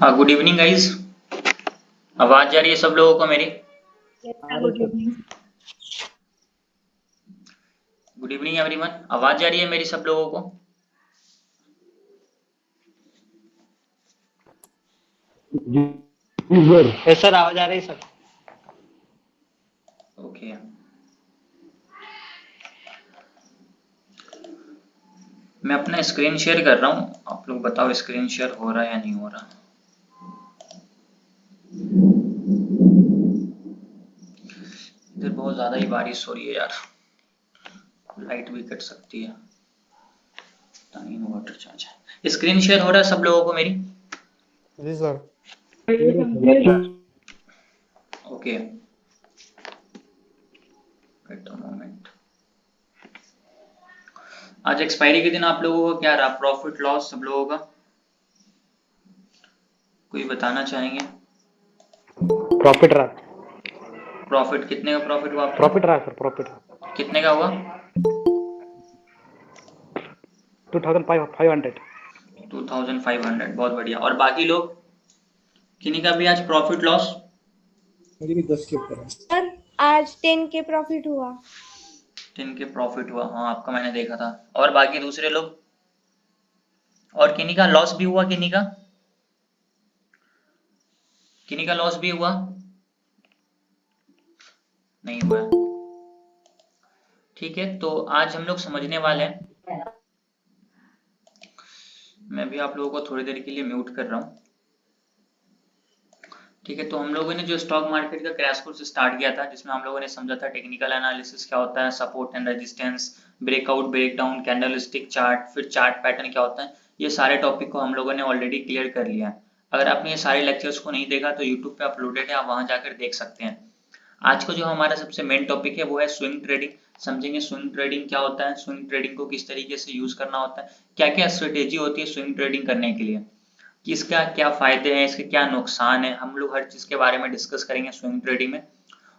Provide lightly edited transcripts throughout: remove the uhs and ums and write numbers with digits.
हाँ, good evening guys. आवाज जा रही है सब लोगों को मेरी? Good evening. Good evening everyone. आवाज जा रही है मेरी सब लोगों को? जी सर। यस सर, आवाज आ रही है सर। ओके, मैं अपना स्क्रीन शेयर कर रहा हूँ, आप लोग बताओ स्क्रीन शेयर हो रहा है या नहीं हो रहा। इधर बहुत ज्यादा ही बारिश हो रही है यार, लाइट भी कट सकती है। इन्वर्टर चार्ज है। स्क्रीन शेयर हो रहा है सब लोगों को मेरी? जी sir. Okay, wait a moment. आज एक्सपायरी के दिन आप लोगों का क्या रहा, प्रॉफिट लॉस सब लोगों का? कोई बताना चाहेंगे? प्रॉफिट रहा। प्रॉफिट कितने का प्रॉफिट हुआ आपका? प्रॉफिट रहा सर, प्रॉफिट कितने का हुआ? 2500। 2500, बहुत बढ़िया। और बाकी लोग, किन्हीं का भी आज प्रॉफिट लॉस? मेरी भी 10 के ऊपर है सर आज 10 के प्रॉफिट हुआ। 10 के प्रॉफिट हुआ, हाँ आपका मैंने देखा था। और बाकी दूसरे लोग? और किन्हीं का लॉस भी हुआ? किन्हीं का लॉस भी हुआ? नहीं हुआ। ठीक है, तो आज हम लोग समझने वाले हैं। मैं भी आप लोगों को थोड़ी देर के लिए म्यूट कर रहा हूँ। ठीक है, तो हम लोगों ने जो स्टॉक मार्केट का क्रैश कोर्स स्टार्ट किया था, जिसमें हम लोगों ने समझा था टेक्निकल एनालिसिस क्या होता है, support and resistance, breakout, breakdown, candlestick chart, फिर चार्ट पैटर्न क्या होता है, ये सारे टॉपिक को हम लोगों ने ऑलरेडी क्लियर कर लिया है। अगर आपने ये सारे लेक्चर्स को नहीं देखा तो यूट्यूब पे अपलोडेड है, आप वहां जाकर देख सकते हैं। आज का जो हमारा सबसे मेन टॉपिक है वो है स्विंग ट्रेडिंग। समझेंगे स्विंग ट्रेडिंग क्या होता है, स्विंग ट्रेडिंग को किस तरीके से यूज करना होता है, क्या क्या स्ट्रेटेजी होती है स्विंग ट्रेडिंग करने के लिए, किसका क्या फायदे हैं, इसके क्या नुकसान है, हम लोग हर चीज के बारे में डिस्कस करेंगे स्विंग ट्रेडिंग में,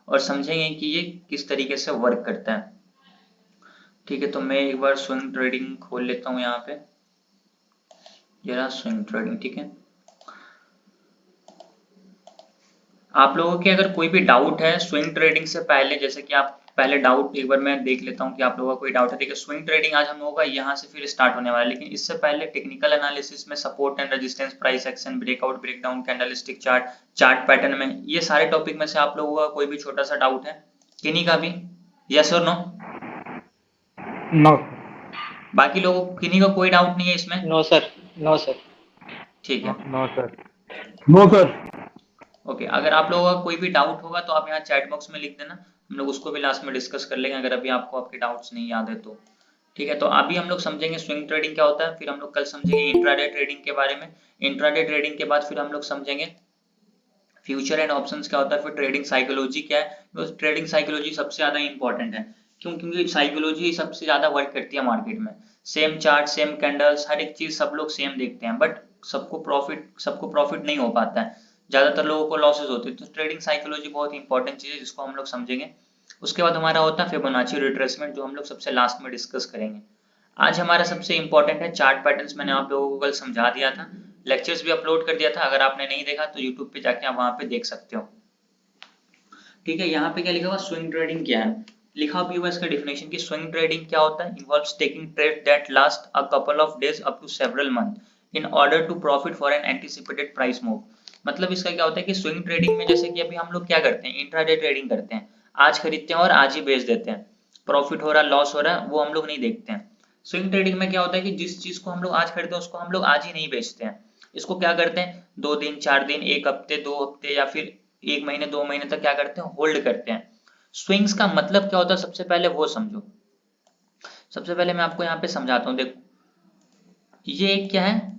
और समझेंगे कि ये किस तरीके से वर्क करता है। ठीक है, तो मैं एक बार स्विंग ट्रेडिंग खोल लेता हूँ यहाँ पे, ये रहा स्विंग ट्रेडिंग। ठीक है, आप लोगों के अगर कोई भी डाउट है स्विंग ट्रेडिंग से पहले, जैसे कि आप पहले डाउट एक बार मैं देख लेता हूँ कि आप लोगों का कोई डाउट है। देखिए स्विंग ट्रेडिंग आज हम लोगों का यहाँ से फिर स्टार्ट होने वाला है, लेकिन इससे पहले टेक्निकल एनालिसिस में support and resistance, price action, breakout, breakdown, candlestick chart, chart pattern में, ये सारे टॉपिक में से आप लोगों का कोई भी छोटा सा डाउट है किन्हीं का भी? यस और नो? नो। बाकी लोगों किन्हीं का कोई डाउट नहीं है इसमें? No sir, no sir. ठीक है, no sir. No sir. Okay. अगर आप लोगों का कोई भी डाउट होगा तो आप यहाँ चैट बॉक्स में लिख देना, हम लोग उसको भी लास्ट में डिस्कस कर लेंगे, अगर अभी आपको आपके डाउट्स नहीं याद है तो। ठीक है, तो अभी हम लोग समझेंगे स्विंग ट्रेडिंग क्या होता है, फिर हम लोग कल समझेंगे इंट्राडे ट्रेडिंग के बारे में। इंट्राडे ट्रेडिंग के बाद फिर हम लोग समझेंगे फ्यूचर एंड ऑप्शंस क्या होता है, फिर ट्रेडिंग साइकोलॉजी क्या है, तो ट्रेडिंग साइकोलॉजी सबसे ज्यादा इंपॉर्टेंट है। क्यों? क्योंकि साइकोलॉजी सबसे ज्यादा वर्क करती है मार्केट में। सेम चार्ट, सेम कैंडल्स, हर एक चीज सब लोग सेम देखते हैं, बट सबको प्रॉफिट नहीं हो पाता है, ज्यादातर लोगों को लॉसेस होते हैं। तो ट्रेडिंग साइकोलॉजी बहुत इंपॉर्टेंट चीज है जिसको हम लोग समझेंगे। उसके बाद हमारा होता है फिबोनाची रिट्रेसमेंट, जो हम लोग सबसे लास्ट में डिस्कस करेंगे। आज हमारा सबसे इंपॉर्टेंट है चार्ट पैटर्न्स। मैंने आप लोगों को कल समझा दिया था, लेक्चर्स भी अपलोड कर दिया था, अगर आपने नहीं देखा तो यूट्यूब पे जाके आप वहां पे देख सकते हो। ठीक है, यहाँ पे क्या लिखा हुआ, स्विंग ट्रेडिंग क्या है, लिखा भी हुआ इसका डेफिनेशन कि स्विंग ट्रेडिंग क्या होता है, involves taking trade that last a couple of days up to several month in order to profit for an anticipated price move. मतलब इसका क्या होता है कि स्विंग ट्रेडिंग में जैसे कि अभी हम लोग क्या करते हैं, इंट्राडे ट्रेडिंग करते हैं, आज खरीदते हैं और आज ही बेच देते हैं, प्रॉफिट हो रहा लॉस हो रहा है वो हम लोग नहीं देखते हैं। स्विंग ट्रेडिंग में क्या होता है कि जिस चीज को हम लोग आज खरीदते हैं उसको हम लोग आज ही नहीं बेचते हैं, इसको क्या करते हैं 2 दिन 4 दिन 1 हफ्ते 2 हफ्ते या फिर 1 महीने 2 महीने तक क्या करते हैं, होल्ड करते हैं। स्विंग्स का मतलब क्या होता है सबसे पहले वो समझो। सबसे पहले मैं आपको यहाँ पे समझाता हूँ, देखो ये एक क्या है,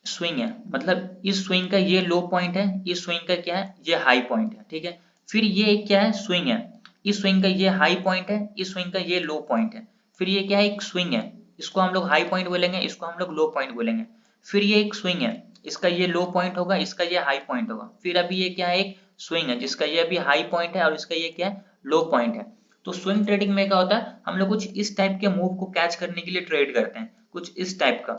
स्विंग है, मतलब इस स्विंग का ये लो पॉइंट है, इस स्विंग का क्या है, ये हाई पॉइंट है। ठीक है, फिर ये एक क्या है, स्विंग है, इस स्विंग का ये हाई पॉइंट है, इस स्विंग का ये लो पॉइंट है, फिर ये क्या है, एक स्विंग है, इसको हम लोग हाई पॉइंट बोलेंगे, इसको हम लोग लो पॉइंट बोलेंगे, फिर ये एक स्विंग है, इसका ये लो पॉइंट होगा, इसका ये हाई पॉइंट होगा, फिर अभी ये क्या है, एक स्विंग है जिसका ये अभी हाई पॉइंट है और इसका ये क्या है, लो पॉइंट है। तो स्विंग ट्रेडिंग में क्या होता है, हम लोग कुछ इस टाइप के मूव को कैच करने के लिए ट्रेड करते हैं, कुछ इस टाइप का।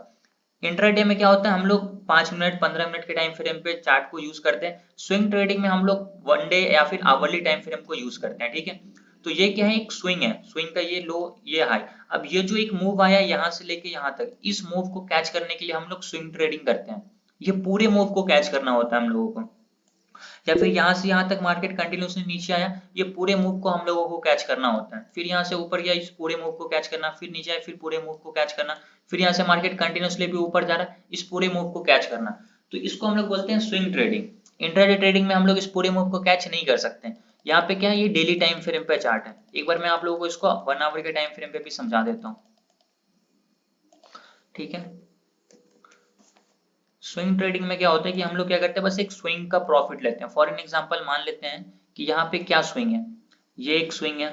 इंट्राडे में क्या होता है, हम लोग 5 मिनट 15 मिनट के टाइम फ्रेम पे चार्ट को यूज करते हैं। स्विंग ट्रेडिंग में हम लोग वन डे या फिर आवरली टाइम फ्रेम को यूज करते हैं, ठीक है। तो ये क्या है, एक स्विंग है, स्विंग का ये लो ये हाई। अब ये जो एक मूव आया यहाँ से लेके यहाँ तक, इस मूव को कैच करने के लिए हम लोग स्विंग ट्रेडिंग करते हैं। ये पूरे मूव को कैच करना होता है हम लोगों को। या फिर यहाँ से यहाँ तक मार्केट कंटिन्यूसली नीचे आया, ये पूरे मूव को हम लोगों को कैच करना होता है। फिर यहाँ से ऊपर गया, इस पूरे मूव को कैच करना, फिर नीचे आया, फिर पूरे मूव को कैच करना, फिर यहाँ से मार्केट कंटिन्यूसली भी ऊपर जा रहा है, इस पूरे मूव को कैच करना। तो इसको हम लोग बोलते हैं स्विंग ट्रेडिंग। इंट्राडे ट्रेडिंग में हम लोग इस पूरे मूव को कैच नहीं कर सकते। यहाँ पे क्या है, ये डेली टाइम फ्रेम पे चार्ट है। एक बार मैं आप लोगों को इसको 1 आवर के टाइम फ्रेम पे भी समझा देता हूँ, ठीक है। स्विंग ट्रेडिंग में क्या होता है कि हम लोग क्या करते हैं, बस एक स्विंग का प्रॉफिट लेते हैं। फॉर एन एग्जांपल मान लेते हैं कि यहाँ पे क्या स्विंग है, ये एक स्विंग है,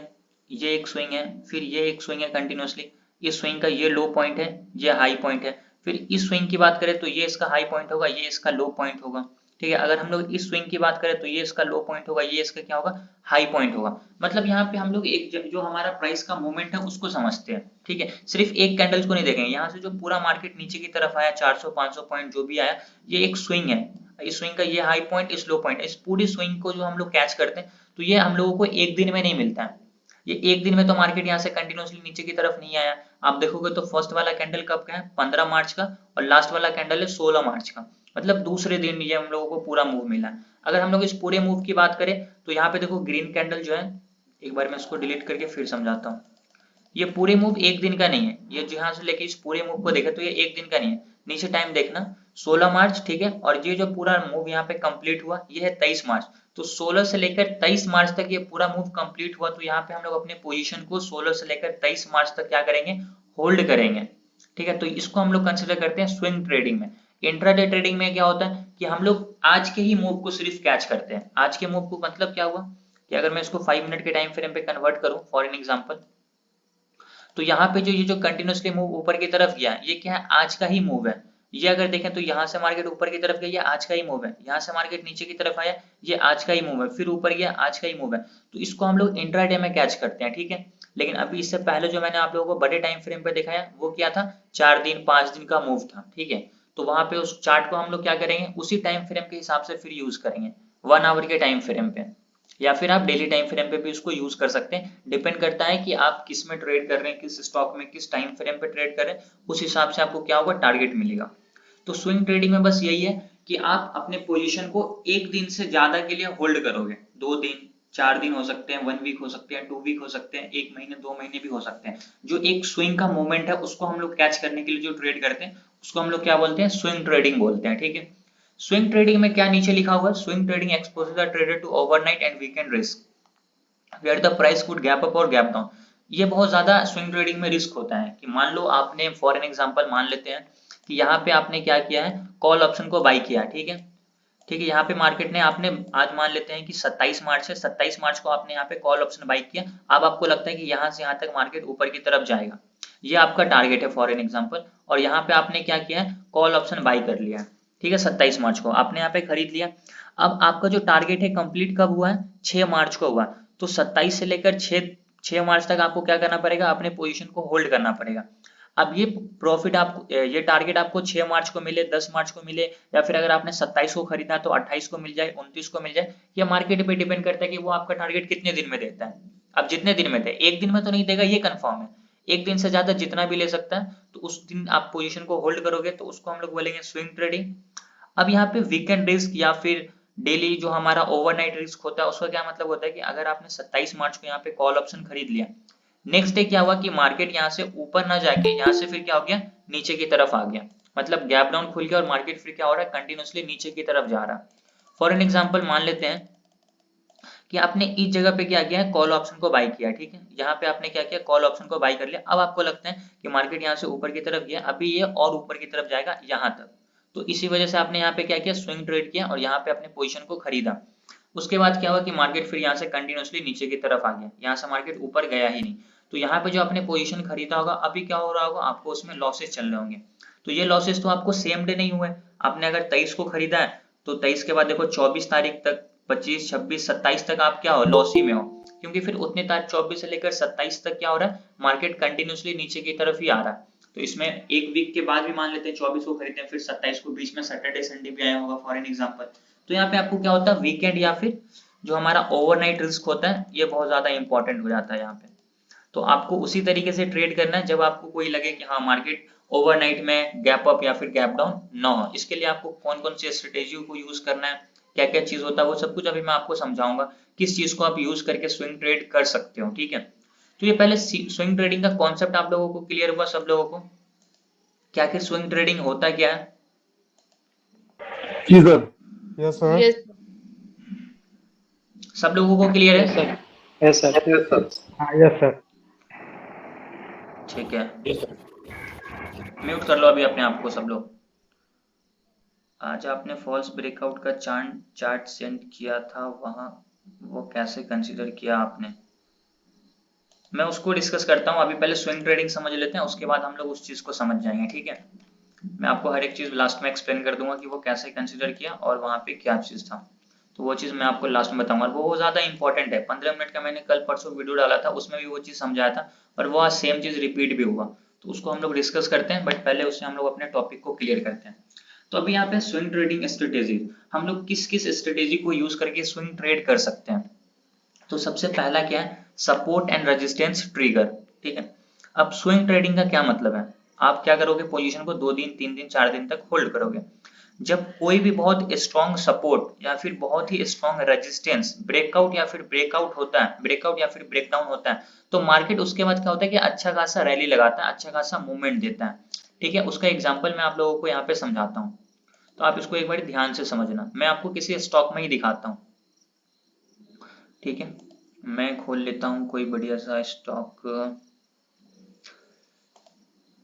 ये एक स्विंग है, फिर ये एक स्विंग है कंटिन्यूसली। इस स्विंग का ये लो पॉइंट है, ये हाई पॉइंट है। फिर इस स्विंग की बात करें तो ये इसका हाई पॉइंट होगा, ये इसका लो पॉइंट होगा, ठीक है। अगर हम लोग इस स्विंग की बात करें तो ये इसका लो पॉइंट होगा, ये इसका क्या होगा, हाई पॉइंट होगा। मतलब यहाँ पे हम लोग एक जो हमारा प्राइस का मूवमेंट है उसको समझते हैं, ठीक है। सिर्फ एक कैंडल्स को नहीं देखेंगे। यहाँ से जो पूरा मार्केट नीचे की तरफ आया 400-500 पॉइंट जो भी आया, ये एक स्विंग है। इस स्विंग का ये हाई पॉइंट, इस लो पॉइंट, इस पूरी स्विंग को जो हम लोग कैच करते हैं, तो ये हम लोगों को एक दिन में नहीं मिलता है। ये एक दिन में तो मार्केट यहाँ से कंटिन्यूसली नीचे की तरफ नहीं आया। आप देखोगे तो फर्स्ट वाला कैंडल कब का है, 15 मार्च का, और लास्ट वाला कैंडल है 16 मार्च का। मतलब दूसरे दिन ये हम लोगों को पूरा मूव मिला है। अगर हम लोग इस पूरे मूव की बात करें तो यहाँ पे देखो ग्रीन कैंडल जो है, एक बार मैं इसको डिलीट करके फिर समझाता हूँ। ये पूरे मूव एक दिन का नहीं है, ये जहां से लेके इस पूरे मूव को देखे तो ये एक दिन का नहीं है। नीचे टाइम देखना 16 मार्च, ठीक है। और ये जो पूरा मूव यहाँ पे कंप्लीट हुआ ये है 23 मार्च। तो 16 से लेकर 23 मार्च तक ये पूरा मूव कंप्लीट हुआ। तो यहाँ पे हम लोग अपने पोजीशन को 16 से लेकर 23 मार्च तक क्या करेंगे, होल्ड करेंगे, ठीक है। तो इसको हम लोग कंसिडर करते हैं स्विंग ट्रेडिंग में। इंट्राडे ट्रेडिंग में क्या होता है कि हम लोग आज के ही मूव को सिर्फ कैच करते हैं। आज के मूव को मतलब क्या हुआ कि अगर मैं इसको 5 मिनट के टाइम फ्रेम पे कन्वर्ट करूं फॉर एन एग्जांपल, तो यहाँ पे जो ये जो कंटिन्यूसली मूव ऊपर की तरफ गया, ये क्या है, आज का ही मूव है। ये अगर देखें तो यहाँ से मार्केट ऊपर की तरफ गया, ये आज का ही मूव है। यहाँ से मार्केट नीचे की तरफ आया, ये आज का ही मूव है। फिर ऊपर गया, आज का ही मूव है। तो इसको हम लोग इंट्राडे में कैच करते हैं, ठीक है। लेकिन अभी इससे पहले जो मैंने आप लोगों को बड़े टाइम फ्रेम पे दिखाया वो क्या था, 4 दिन 5 दिन का मूव था, ठीक है। तो वहां पे उस चार्ट को हम लोग क्या करेंगे, उसी टाइम फ्रेम के हिसाब से फिर यूज करेंगे 1 आवर के टाइम फ्रेम पे, या फिर आप डेली टाइम फ्रेम पे भी उसको यूज कर सकते हैं। डिपेंड करता है कि आप किस में ट्रेड कर रहे हैं, किस स्टॉक में किस टाइम फ्रेम पे ट्रेड कर रहे हैं, उस हिसाब से आपको क्या होगा, टारगेट मिलेगा। तो स्विंग ट्रेडिंग में बस यही है कि आप अपने पोजीशन को एक दिन से ज्यादा के लिए होल्ड करोगे। 2 दिन 4 दिन हो सकते हैं, 1 वीक हो सकते हैं, 2 वीक हो सकते हैं, 1 महीने 2 महीने भी हो सकते हैं। जो एक स्विंग का मोमेंट है उसको हम लोग कैच करने के लिए जो ट्रेड करते हैं उसको हम लोग क्या बोलते हैं, स्विंग ट्रेडिंग बोलते हैं, ठीक है। स्विंग ट्रेडिंग में क्या नीचे लिखा हुआ है, swing trading exposes the trader to overnight and weekend risk where the price could gap up और गैप डाउन। ये बहुत ज्यादा स्विंग ट्रेडिंग में रिस्क होता है कि मान लो आपने फॉर एन एग्जांपल मान लेते हैं कि यहाँ पे आपने क्या किया है, कॉल ऑप्शन को बाई किया, ठीक है। ठीक है, यहाँ पे मार्केट ने आपने आज मान लेते हैं कि 27 मार्च है, 27 मार्च को आपने यहाँ पे कॉल ऑप्शन बाई किया। अब आपको लगता है कि यहाँ से यहाँ तक मार्केट ऊपर की तरफ जाएगा, ये आपका टारगेट है फॉर एन एग्जांपल। और यहाँ पे आपने क्या किया है, कॉल ऑप्शन बाई कर लिया, ठीक है। 27 मार्च को आपने यहाँ पे खरीद लिया। अब आपका जो टारगेट है कंप्लीट कब हुआ है, 6 मार्च को हुआ। तो 27 से लेकर 6 मार्च तक आपको क्या करना पड़ेगा, अपने पोजीशन को होल्ड करना पड़ेगा। अब ये प्रॉफिट आपको, ये टारगेट आपको 6 मार्च को मिले, 10 मार्च को मिले, या फिर अगर आपने 27 को खरीदा तो 28 को मिल जाए, 29 को मिल जाए, ये मार्केट पे डिपेंड करता है कि वो आपका टारगेट कितने दिन में देता है। अब जितने दिन में दे, एक दिन में तो नहीं देगा ये कंफर्म है, एक दिन से ज्यादा जितना भी ले सकता है। तो उस दिन आप पोजीशन को होल्ड करोगे, तो उसको हम लोग बोलेंगे स्विंग ट्रेडिंग। अब यहाँ पे वीकेंड रिस्क या फिर डेली जो हमारा ओवरनाइट रिस्क होता है, उसका क्या मतलब होता है कि अगर आपने 27 मार्च को यहाँ पे कॉल ऑप्शन खरीद लिया, नेक्स्ट डे क्या हुआ कि मार्केट यहाँ से ऊपर ना जाके यहाँ से फिर क्या हो गया, नीचे की तरफ आ गया। मतलब गैप डाउन खुल गया और मार्केट फिर क्या हो रहा है, कंटिन्यूसली नीचे की तरफ जा रहा है। फॉर एन एग्जांपल मान लेते हैं कि आपने इस जगह पे क्या किया है, कॉल ऑप्शन को बाई किया, ठीक है। यहाँ पे आपने क्या किया, कॉल ऑप्शन को बाई कर लिया। अब आपको लगता है कि मार्केट यहाँ से ऊपर की तरफ गया, अभी ये और ऊपर की तरफ जाएगा यहाँ तक। तो इसी वजह से आपने यहाँ पे क्या किया, स्विंग ट्रेड किया और यहाँ पे अपने पोजीशन को खरीदा। उसके बाद क्या हुआ कि मार्केट फिर यहाँ से कंटिन्यूसली नीचे की तरफ आ गया, यहाँ से मार्केट ऊपर गया ही नहीं। तो यहाँ पे जो आपने पोजीशन खरीदा होगा, अभी क्या हो रहा होगा, आपको उसमें लॉसेस चल रहे होंगे। तो ये लॉसेस तो आपको सेम डे नहीं हुए। आपने अगर 23 को खरीदा है तो 23 के बाद देखो 24 तारीख तक, 25 26 27 तक आप क्या हो, लॉस ही में हो। क्योंकि फिर उतने तारीख 24 से लेकर 27 तक क्या हो रहा है, मार्केट कंटिन्यूसली नीचे की तरफ ही आ रहा है। तो इसमें एक वीक के बाद भी मान लेते हैं 24 को खरीदते हैं, फिर 27 को, बीच में सैटरडे संडे भी आया होगा फॉर एन एग्जाम्पल। तो यहाँ पे आपको क्या होता है, वीकेंड या फिर जो हमारा ओवरनाइट रिस्क होता है ये बहुत ज्यादा इंपॉर्टेंट हो जाता है यहाँ पे। तो आपको उसी तरीके से ट्रेड करना है जब आपको कोई लगे कि हाँ मार्केट ओवरनाइट में गैप अप या फिर गैप डाउन ना हो। इसके लिए आपको कौन कौन सी स्ट्रेटेजी को यूज करना है, क्या क्या चीज होता है, वो सब कुछ अभी मैं आपको समझाऊंगा किस चीज को आप यूज करके स्विंग ट्रेड कर सकते हो। ठीक है, तो ये पहले स्विंग ट्रेडिंग का कॉन्सेप्ट आप लोगों को क्लियर हुआ सब लोगों को, क्या आखिर स्विंग ट्रेडिंग होता क्या है? जी सर। Yes sir. Yes. सब लोगों को क्लियर यस है? सर। Yes sir. हाँ यस सर। ठीक है, म्यूट कर लो अभी अपने आप को सब लोग। आज आपने फॉल्स ब्रेकआउट का चार्ट सेंड किया था, वहां वो कैसे कंसीडर किया आपने? मैं उसको डिस्कस करता हूँ, अभी पहले स्विंग ट्रेडिंग समझ लेते हैं, उसके बाद हम लोग उस चीज को समझ जाएंगे। ठीक है, मैं आपको हर एक चीज लास्ट में एक्सप्लेन कर दूंगा कि वो कैसे कंसीडर किया और वहां पे क्या चीज था, तो वो चीज मैं आपको लास्ट में बताऊंगा। वो ज्यादा इंपॉर्टेंट है, 15 मिनट का मैंने कल परसों वीडियो डाला था, उसमें भी वो चीज समझाया था और वो आज सेम चीज रिपीट भी हुआ, तो उसको हम लोग डिस्कस करते हैं, बट पहले उससे हम लोग अपने टॉपिक को क्लियर करते हैं। तो अभी यहाँ पे स्विंग ट्रेडिंग स्ट्रेटेजी, हम लोग किस किस स्ट्रेटेजी को यूज करके स्विंग ट्रेड कर सकते हैं। तो सबसे पहला क्या है, सपोर्ट एंड रेजिस्टेंस ट्रिगर। ठीक है, अब स्विंग ट्रेडिंग का क्या मतलब है, आप क्या करोगे, पोजीशन को 2 दिन 3 दिन 4 दिन तक होल्ड करोगे। जब कोई भी बहुत स्ट्रॉन्ग सपोर्ट या फिर बहुत ही स्ट्रॉन्ग रेजिस्टेंस ब्रेकआउट या फिर ब्रेकआउट होता है, ब्रेकआउट या फिर ब्रेकडाउन होता है, तो मार्केट उसके बाद क्या होता है कि अच्छा खासा रैली लगाता है, अच्छा खासा मूवमेंट देता है। ठीक है, उसका एग्जाम्पल मैं आप लोगों को यहाँ पे समझाता हूँ, तो आप इसको एक बार ध्यान से समझना। मैं आपको किसी स्टॉक में ही दिखाता हूँ। ठीक है, मैं खोल लेता हूँ कोई बढ़िया सा स्टॉक,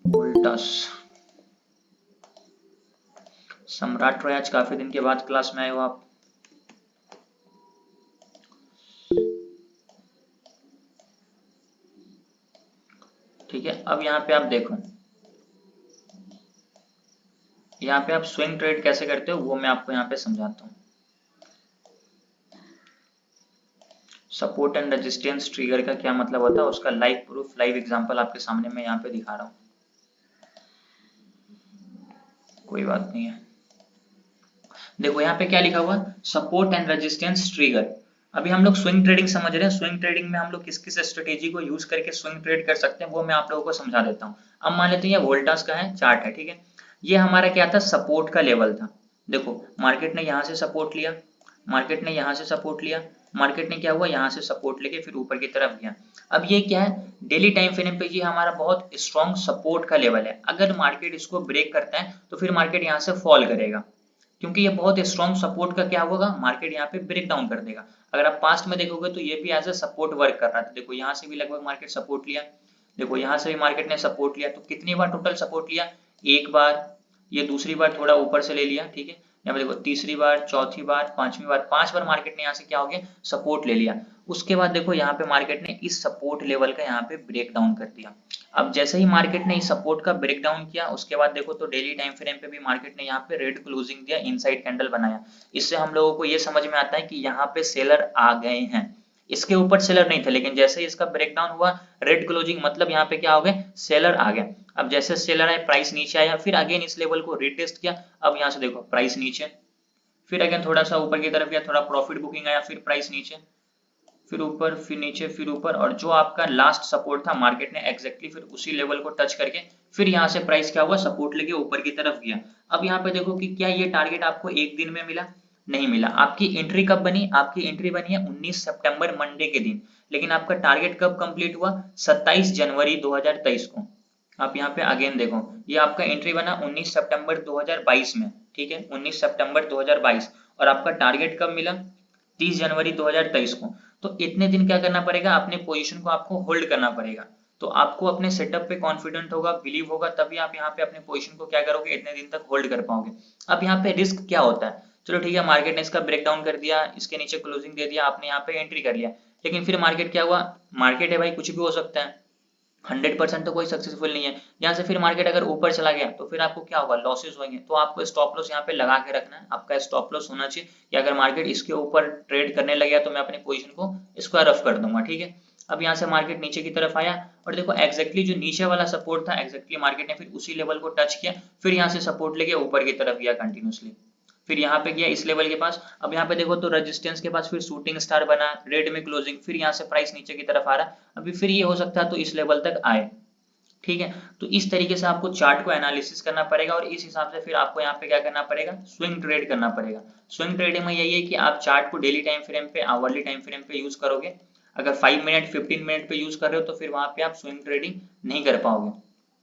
वोल्टास। सम्राट रॉय, आज काफी दिन के बाद क्लास में आए हो आप। ठीक है, अब यहाँ पे आप देखो, यहाँ पे आप स्विंग ट्रेड कैसे करते हो वो मैं आपको यहाँ पे समझाता हूँ। सपोर्ट एंड रेजिस्टेंस ट्रिगर का क्या मतलब होता है, उसका लाइव प्रूफ, लाइव एग्जांपल आपके सामने मैं यहाँ पे दिखा रहा हूँ। कोई बात नहीं है, देखो यहाँ पे क्या लिखा हुआ, सपोर्ट एंड रेजिस्टेंस ट्रिगर। अभी हम लोग स्विंग ट्रेडिंग समझ रहे हैं, स्विंग ट्रेडिंग में हम लोग किस किस स्ट्रेटेजी को यूज करके स्विंग ट्रेड कर सकते हैं वो मैं आप लोगों को समझा देता हूँ। अब मान लेते हैं ये वोल्टास का है चार्ट है। ठीक है, ये हमारा क्या था, सपोर्ट का लेवल था। देखो मार्केट ने यहाँ से सपोर्ट लिया, मार्केट ने यहाँ से सपोर्ट लिया, मार्केट ने क्या हुआ, यहाँ से सपोर्ट लेके फिर ऊपर की तरफ गया। अब ये क्या है, डेली टाइम फ्रेम पे ये हमारा बहुत स्ट्रॉन्ग सपोर्ट का लेवल है। अगर मार्केट इसको ब्रेक करता है तो फिर मार्केट यहाँ से फॉल करेगा, क्योंकि ये बहुत स्ट्रॉन्ग सपोर्ट का क्या होगा, मार्केट यहाँ पे ब्रेक डाउन कर देगा। अगर आप पास्ट में देखोगे तो ये भी एज ए सपोर्ट वर्क कर रहा था। देखो यहाँ से भी लगभग मार्केट सपोर्ट लिया, देखो यहाँ से भी मार्केट ने सपोर्ट लिया, तो कितनी बार टोटल सपोर्ट लिया, एक बार, ये दूसरी बार थोड़ा ऊपर से ले लिया। ठीक है, यहाँ पे देखो तीसरी बार, चौथी बार, पांचवी बार, 5 बार मार्केट ने यहाँ से क्या हो गया, सपोर्ट ले लिया। उसके बाद देखो यहाँ पे मार्केट ने इस सपोर्ट लेवल का यहाँ पे ब्रेक डाउन कर दिया। अब जैसे ही मार्केट ने इस सपोर्ट का ब्रेक डाउन किया, उसके बाद देखो तो डेली टाइम फ्रेम पे भी मार्केट ने यहाँ पे रेड क्लोजिंग दिया, इनसाइड कैंडल बनाया। इससे हम लोगों को ये समझ में आता है कि यहाँ पे सेलर आ गए हैं। इसके ऊपर सेलर नहीं था, लेकिन जैसे ही इसका ब्रेकडाउन हुआ, रेड क्लोजिंग, मतलब यहाँ पे क्या हो गए, सेलर आ गए। अब जैसे सेलर आए, प्राइस नीचे आया, फिर अगेन इस लेवल को रिटेस्ट किया। अब यहाँ से देखो प्राइस नीचे, फिर अगेन थोड़ा सा ऊपर की तरफ गया, थोड़ा प्रॉफिट बुकिंग आया, फिर प्राइस नीचे, फिर ऊपर, फिर नीचे, फिर ऊपर, और जो आपका लास्ट सपोर्ट था मार्केट ने एग्जैक्टली फिर उसी लेवल को टच करके फिर यहाँ से प्राइस क्या हुआ, सपोर्ट लेके ऊपर की तरफ गया। अब यहाँ पे देखो कि क्या ये टारगेट आपको एक दिन में मिला, नहीं मिला। आपकी एंट्री कब बनी, आपकी एंट्री बनी है 19 सितंबर मंडे के दिन, लेकिन आपका टारगेट कब कंप्लीट हुआ, 27 जनवरी 2023 को। आप यहाँ पे अगेन देखो, ये आपका एंट्री बना 19 सितंबर 2022 में। ठीक है, 19 सितंबर 2022, और आपका टारगेट कब मिला, 30 जनवरी 2023 को। तो इतने दिन क्या करना पड़ेगा, अपने पोजीशन को आपको होल्ड करना पड़ेगा। तो आपको अपने सेटअप पे कॉन्फिडेंट होगा, बिलीव होगा, तभी आप यहाँ पे अपने पोजीशन को क्या करोगे, इतने दिन तक होल्ड कर पाओगे। अब यहाँ पे रिस्क क्या होता है, चलो ठीक है, मार्केट ने इसका ब्रेकडाउन कर दिया, इसके नीचे क्लोजिंग दे दिया, आपने यहाँ पे एंट्री कर लिया, लेकिन फिर मार्केट क्या हुआ, मार्केट है भाई, कुछ भी हो सकता है, 100% तो कोई सक्सेसफुल नहीं है। यहाँ से फिर मार्केट अगर ऊपर चला गया तो फिर आपको क्या होगा, लॉसेस होंगे। तो आपको स्टॉप लॉस यहाँ पे लगा के रखना है, आपका स्टॉप लॉस होना चाहिए कि अगर मार्केट इसके ऊपर ट्रेड करने लग गया तो मैं अपनी पोजीशन को इसको रफ कर दूंगा। ठीक है, अब यहाँ से मार्केट नीचे की तरफ आया और देखो एग्जैक्टली जो नीचे वाला सपोर्ट था एग्जैक्टली मार्केट ने फिर उसी लेवल को टच किया, फिर यहाँ से सपोर्ट लेके ऊपर की तरफ गया कंटिन्यूसली, फिर यहाँ पे गया इस लेवल के पास। अब यहाँ पे देखो तो रेजिस्टेंस के पास फिर शूटिंग स्टार बना, रेड में क्लोजिंग, फिर यहाँ से प्राइस नीचे की तरफ आ रहा, अभी फिर ये हो सकता है तो इस लेवल तक आए। ठीक है, तो इस तरीके से आपको चार्ट को एनालिसिस करना पड़ेगा और इस हिसाब से फिर आपको यहाँ पे क्या करना पड़ेगा, स्विंग ट्रेड करना पड़ेगा। स्विंग ट्रेडिंग में यही है कि आप चार्ट को डेली टाइम फ्रेम पे, आवरली टाइम फ्रेम पे यूज करोगे। अगर 5 मिनट 15 मिनट पे यूज कर रहे हो तो फिर वहां पे आप स्विंग ट्रेडिंग नहीं कर पाओगे,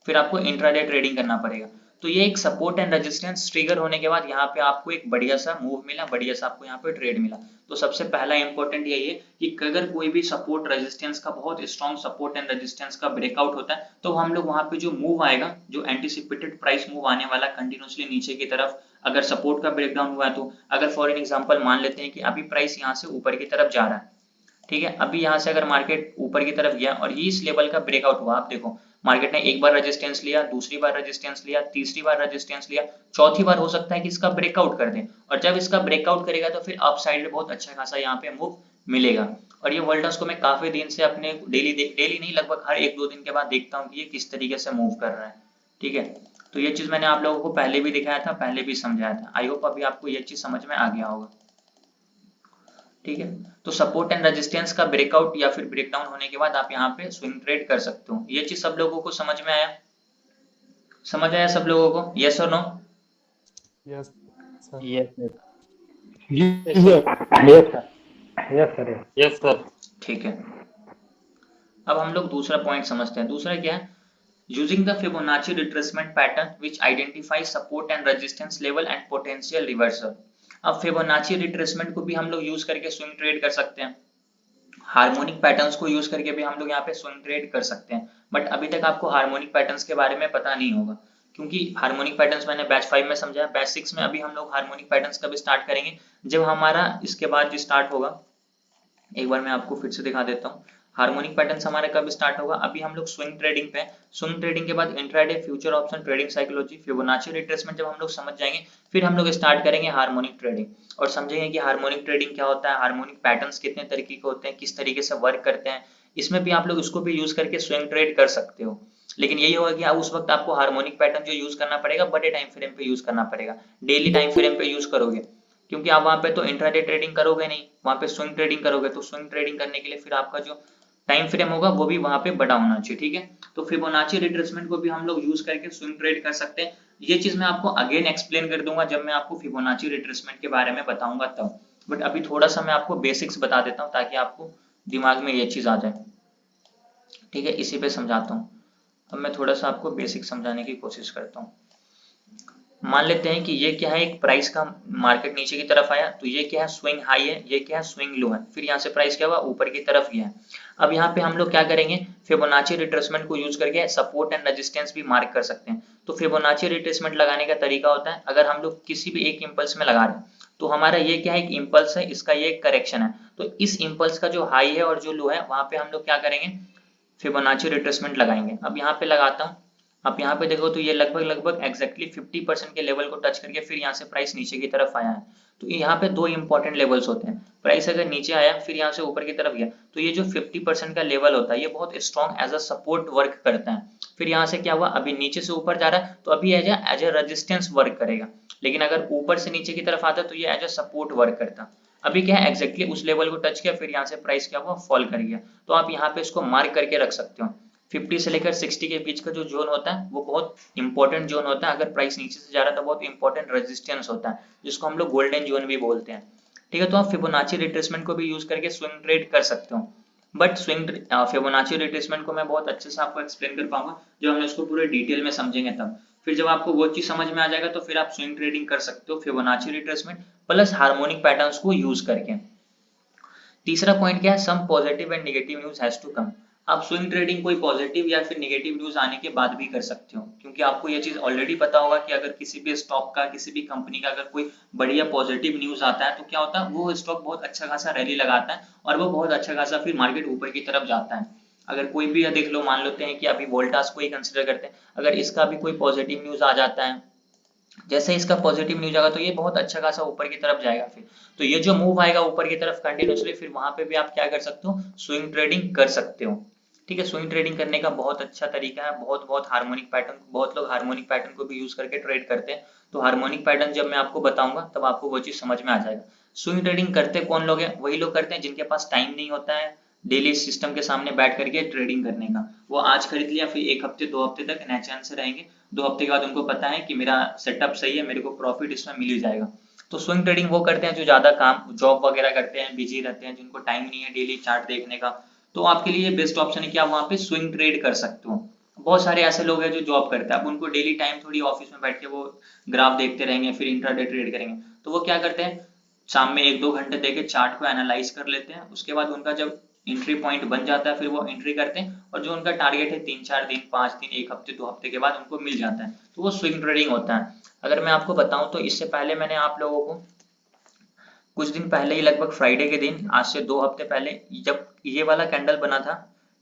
फिर आपको इंट्राडे ट्रेडिंग करना पड़ेगा। तो ये एक सपोर्ट एंड रेजिस्टेंस ट्रिगर होने के बाद यहाँ पे आपको एक बढ़िया सा मूव मिला, बढ़िया सा आपको यहाँ पे ट्रेड मिला। तो सबसे पहला इंपॉर्टेंट यही है कि अगर कोई भी सपोर्ट रेजिस्टेंस का, बहुत स्ट्रॉन्ग सपोर्ट एंड रेजिस्टेंस का ब्रेकआउट होता है तो हम लोग वहां पे जो मूव आएगा, जो एंटिसिपेटेड प्राइस मूव आने वाला कंटिन्यूसली नीचे की तरफ, अगर सपोर्ट का ब्रेकडाउन हुआ है तो अगर फॉर एन एग्जांपल मान लेते हैं कि अभी प्राइस यहाँ से ऊपर की तरफ जा रहा है, ठीक है, अभी यहाँ से अगर मार्केट ऊपर की तरफ गया और ये इस लेवल का ब्रेकआउट हुआ, आप देखो मार्केट ने एक बार रेजिस्टेंस लिया, दूसरी बार रेजिस्टेंस लिया, तीसरी बार रेजिस्टेंस लिया, चौथी बार हो सकता है कि इसका ब्रेकआउट कर दे, और जब इसका ब्रेकआउट करेगा तो फिर अप साइड में बहुत अच्छा खासा यहाँ पे मूव मिलेगा। और ये वोल्टास को मैं काफी दिन से अपने डेली नहीं, लगभग हर 1-2 दिन के बाद देखता हूँ कि ये किस तरीके से मूव कर रहा है। ठीक है, तो ये चीज मैंने आप लोगों को पहले भी दिखाया था, पहले भी समझाया था। आई होप अभी आपको ये चीज समझ में आ गया होगा। ठीक है, तो सपोर्ट एंड रेजिस्टेंस का ब्रेकआउट या फिर ब्रेकडाउन होने के बाद आप यहाँ पे स्विंग ट्रेड कर सकते हो। ये चीज सब लोगों को समझ में आया? समझ आया सब लोगों को? यस और no? Yes sir. Yes, sir. जी sir. Yes sir, yes sir. Yes, sir. ठीक है, अब हम लोग दूसरा पॉइंट समझते हैं। दूसरा क्या है? Using the Fibonacci retracement pattern which identifies support and resistance level and potential reversal. अब फिबोनाची रिट्रेसमेंट को भी हम लोग यूज करके स्विंग ट्रेड कर सकते हैं, हार्मोनिक पैटर्न्स को यूज करके भी हम लोग यहाँ पे स्विंग ट्रेड कर सकते हैं। बट अभी तक आपको हार्मोनिक पैटर्न्स के बारे में पता नहीं होगा, क्योंकि हार्मोनिक पैटर्न्स मैंने बैच 5 में समझाया, बैच 6 में अभी हम लोग हार्मोनिक पैटर्न्स कभी स्टार्ट करेंगे जब हमारा इसके बाद जो स्टार्ट होगा, एक बार मैं आपको फिर से दिखा देता हूँ हार्मोनिक पैटर्न्स हमारा कब स्टार्ट होगा। अभी हम लोग स्विंग ट्रेडिंग पे, स्विंग ट्रेडिंग के बाद intraday, future option trading, psychology, Fibonacci retracement जब हम लोग समझ जाएंगे फिर हम लोग स्टार्ट करेंगे हार्मोनिक ट्रेडिंग और समझेंगे कि हार्मोनिक ट्रेडिंग क्या होता है, हार्मोनिक पैटर्न्स कितने तरीके के होते हैं, किस तरीके से वर्क करते हैं। इसमें भी आप लोग इसको भी यूज करके स्विंग ट्रेड कर सकते हो, लेकिन यही होगा कि आप उस वक्त आपको हार्मोनिक पैटर्न जो यूज करना पड़ेगा बड़े टाइम फ्रेम पे यूज करना पड़ेगा, डेली टाइम फ्रेम पे यूज करोगे, क्योंकि आप वहां पे तो इंट्राडे ट्रेडिंग करोगे नहीं, वहां पे स्विंग ट्रेडिंग करोगे। तो स्विंग ट्रेडिंग करने के लिए फिर आपका जो टाइम फ्रेम होगा वो भी वहां पे बड़ा होना चाहिए। ठीक है, तो फिबोनाची रिट्रेसमेंट को भी हम लोग यूज करके स्विंग ट्रेड कर सकते हैं। ये चीज मैं आपको अगेन एक्सप्लेन कर दूंगा जब मैं आपको फिबोनाची रिट्रेसमेंट के बारे में बताऊंगा तब, बट अभी थोड़ा सा मैं आपको बेसिक्स बता देता हूँ ताकि आपको दिमाग में ये चीज आ जाए। ठीक है, इसी पे समझाता हूँ। अब मैं थोड़ा सा आपको बेसिक समझाने की कोशिश करता हूँ। मान लेते हैं कि ये क्या है, एक प्राइस का मार्केट नीचे की तरफ आया, तो ये क्या है, स्विंग हाई है, ये क्या है, स्विंग लो है, फिर यहाँ से प्राइस क्या हुआ, ऊपर की तरफ गया है। अब यहाँ पे हम लोग क्या करेंगे, फिबोनाची रिट्रेसमेंट को यूज करके सपोर्ट एंड रेजिस्टेंस भी मार्क कर सकते हैं। तो फिबोनाची रिट्रेसमेंट लगाने का तरीका होता है, अगर हम लोग किसी भी एक इंपल्स में लगा रहे हैं तो हमारा ये क्या है, एक इंपल्स है, इसका ये एक करेक्शन है, तो इस इंपल्स का जो हाई है और जो लो है वहां पे हम लोग क्या करेंगे, फिबोनाची रिट्रेसमेंट लगाएंगे। अब यहाँ पे लगाता हूँ, आप यहाँ पे देखो तो ये लगभग एग्जैक्टली 50% के लेवल को टच करके फिर यहाँ से प्राइस नीचे की तरफ आया है। तो यहाँ पे दो इंपॉर्टेंट लेवल्स होते हैं, प्राइस अगर नीचे आया फिर यहाँ से ऊपर की तरफ गया तो ये जो 50% का लेवल होता है ये बहुत strong as a support work करता है। फिर यहाँ से क्या हुआ, अभी नीचे से ऊपर जा रहा है तो अभी एज ए रेजिस्टेंस वर्क करेगा, लेकिन अगर ऊपर से नीचे की तरफ आता है तो ये एज अ सपोर्ट वर्क करता। अभी क्या है, एग्जैक्टली उस लेवल को टच किया, फिर यहाँ से प्राइस क्या हुआ, फॉल कर गया। तो आप यहाँ पे इसको मार्क करके रख सकते हो। 50 से लेकर 60 के बीच का जो जोन होता है वो बहुत इंपॉर्टेंट जोन होता है, अगर प्राइस नीचे से जा रहा है तो बहुत इंपॉर्टेंट रेजिस्टेंस होता है, जिसको हम लोग गोल्डन जोन भी बोलते हैं। ठीक है, तो आप फिबोनाची रिट्रेसमेंट को भी यूज करके स्विंग ट्रेड कर सकते हो, बट स्विंग फिबोनाची रिट्रेसमेंट को मैं बहुत अच्छे से आपको एक्सप्लेन कर पाऊंगा जब हम इसको पूरे डिटेल में समझेंगे तब। फिर जब आपको वो चीज समझ में आ जाएगा तो फिर आप स्विंग ट्रेडिंग कर सकते हो Fibonacci retracement plus harmonic patterns को यूज करके। तीसरा पॉइंट क्या है, some positive and negative news has to come. आप स्विंग ट्रेडिंग कोई पॉजिटिव या फिर नेगेटिव न्यूज आने के बाद भी कर सकते हो, क्योंकि आपको ये चीज ऑलरेडी पता होगा कि अगर किसी भी स्टॉक का, किसी भी कंपनी का अगर कोई बढ़िया पॉजिटिव न्यूज आता है तो क्या होता है, वो स्टॉक बहुत अच्छा खासा रैली लगाता है और वो बहुत अच्छा खासा फिर मार्केट ऊपर की तरफ जाता है। अगर कोई भी देख लो, मान लेते हैं कि अभी वोल्टास को ही कंसिडर करते हैं, अगर इसका भी कोई पॉजिटिव न्यूज आ जाता है जैसे इसका पॉजिटिव न्यूज आएगा तो ये बहुत अच्छा खासा ऊपर की तरफ जाएगा। फिर तो ये जो मूव आएगा ऊपर की तरफ कंटिन्यूसली, फिर वहां पे भी आप क्या कर सकते हो, स्विंग ट्रेडिंग कर सकते हो। ठीक है, स्विंग ट्रेडिंग करने का बहुत अच्छा तरीका है, बहुत बहुत हार्मोनिक पैटर्न, बहुत लोग हार्मोनिक पैटर्न को भी यूज करके ट्रेड करते हैं। तो हार्मोनिक पैटर्न जब मैं आपको बताऊंगा तब आपको वो चीज समझ में आ जाएगा। स्विंग ट्रेडिंग करते कौन लोग हैं, वही लोग करते हैं जिनके पास टाइम नहीं होता है डेली सिस्टम के सामने बैठ करके ट्रेडिंग करने का। वो आज खरीद लिया, फिर एक हफ्ते 2 हफ्ते तक नैचैन से रहेंगे, 2 हफ्ते के बाद उनको पता है कि मेरा सेटअप सही है, मेरे को प्रॉफिट इसमें मिल ही जाएगा। तो स्विंग ट्रेडिंग वो करते हैं जो ज्यादा काम जॉब वगैरह करते हैं, बिजी रहते हैं, जिनको टाइम नहीं है डेली चार्ट देखने का। तो आपके लिए बेस्ट ऑप्शन है कि आप वहां पे स्विंग ट्रेड कर सकते हो। बहुत सारे ऐसे लोग हैं जो जॉब करते हैं, अब उनको डेली टाइम थोड़ी ऑफिस में बैठ के वो ग्राफ देखते रहेंगे फिर इंट्राडे ट्रेड करेंगे। तो वो क्या करते हैं, शाम में 1-2 घंटे देके चार्ट को एनालाइज कर लेते हैं, उसके बाद उनका जब एंट्री पॉइंट बन जाता है फिर वो एंट्री करते हैं, और जो उनका टारगेट है 3-4 दिन, 5 दिन, 1 हफ्ते 2 हफ्ते के बाद उनको मिल जाता है, तो वो स्विंग ट्रेडिंग होता है। अगर मैं आपको बताऊं तो इससे पहले मैंने आप लोगों को कुछ दिन पहले ही, लगभग फ्राइडे के दिन, आज से 2 हफ्ते पहले, जब ये वाला कैंडल बना था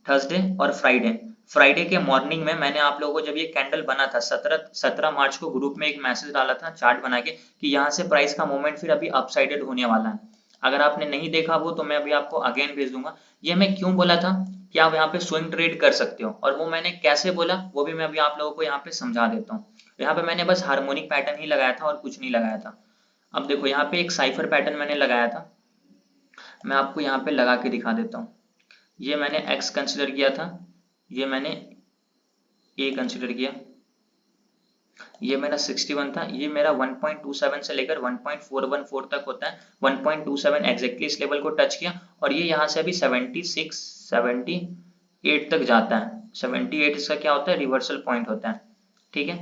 थर्सडे और फ्राइडे, फ्राइडे के मॉर्निंग में मैंने आप लोगों को, जब ये कैंडल बना था 17 मार्च को, ग्रुप में एक मैसेज डाला था चार्ट बना के कि यहाँ से प्राइस का मूवमेंट फिर अभी अपसाइडेड होने वाला है। अगर आपने नहीं देखा वो तो मैं अभी आपको अगेन भेज दूंगा। ये मैं क्यों बोला था कि आप यहाँ पे स्विंग ट्रेड कर सकते हो, और वो मैंने कैसे बोला वो भी मैं अभी आप लोगों को यहाँ पे समझा देता हूँ। यहाँ पे मैंने बस हार्मोनिक पैटर्न ही लगाया था और कुछ नहीं लगाया था। अब देखो यहाँ पे एक साइफर पैटर्न मैंने लगाया था, मैं आपको यहाँ पे लगा के दिखा देता हूँ। ये मैंने एक्स कंसिडर किया था, ये मैंने ए कंसिडर किया, ये मेरा 61 था, ये मेरा 1.27 से लेकर 1.414 तक होता है, 1.27 एग्जैक्टली इस लेवल को टच किया, और ये यहाँ से अभी 76 78 तक जाता है। 78 इसका क्या होता है, रिवर्सल पॉइंट होता है। ठीक है,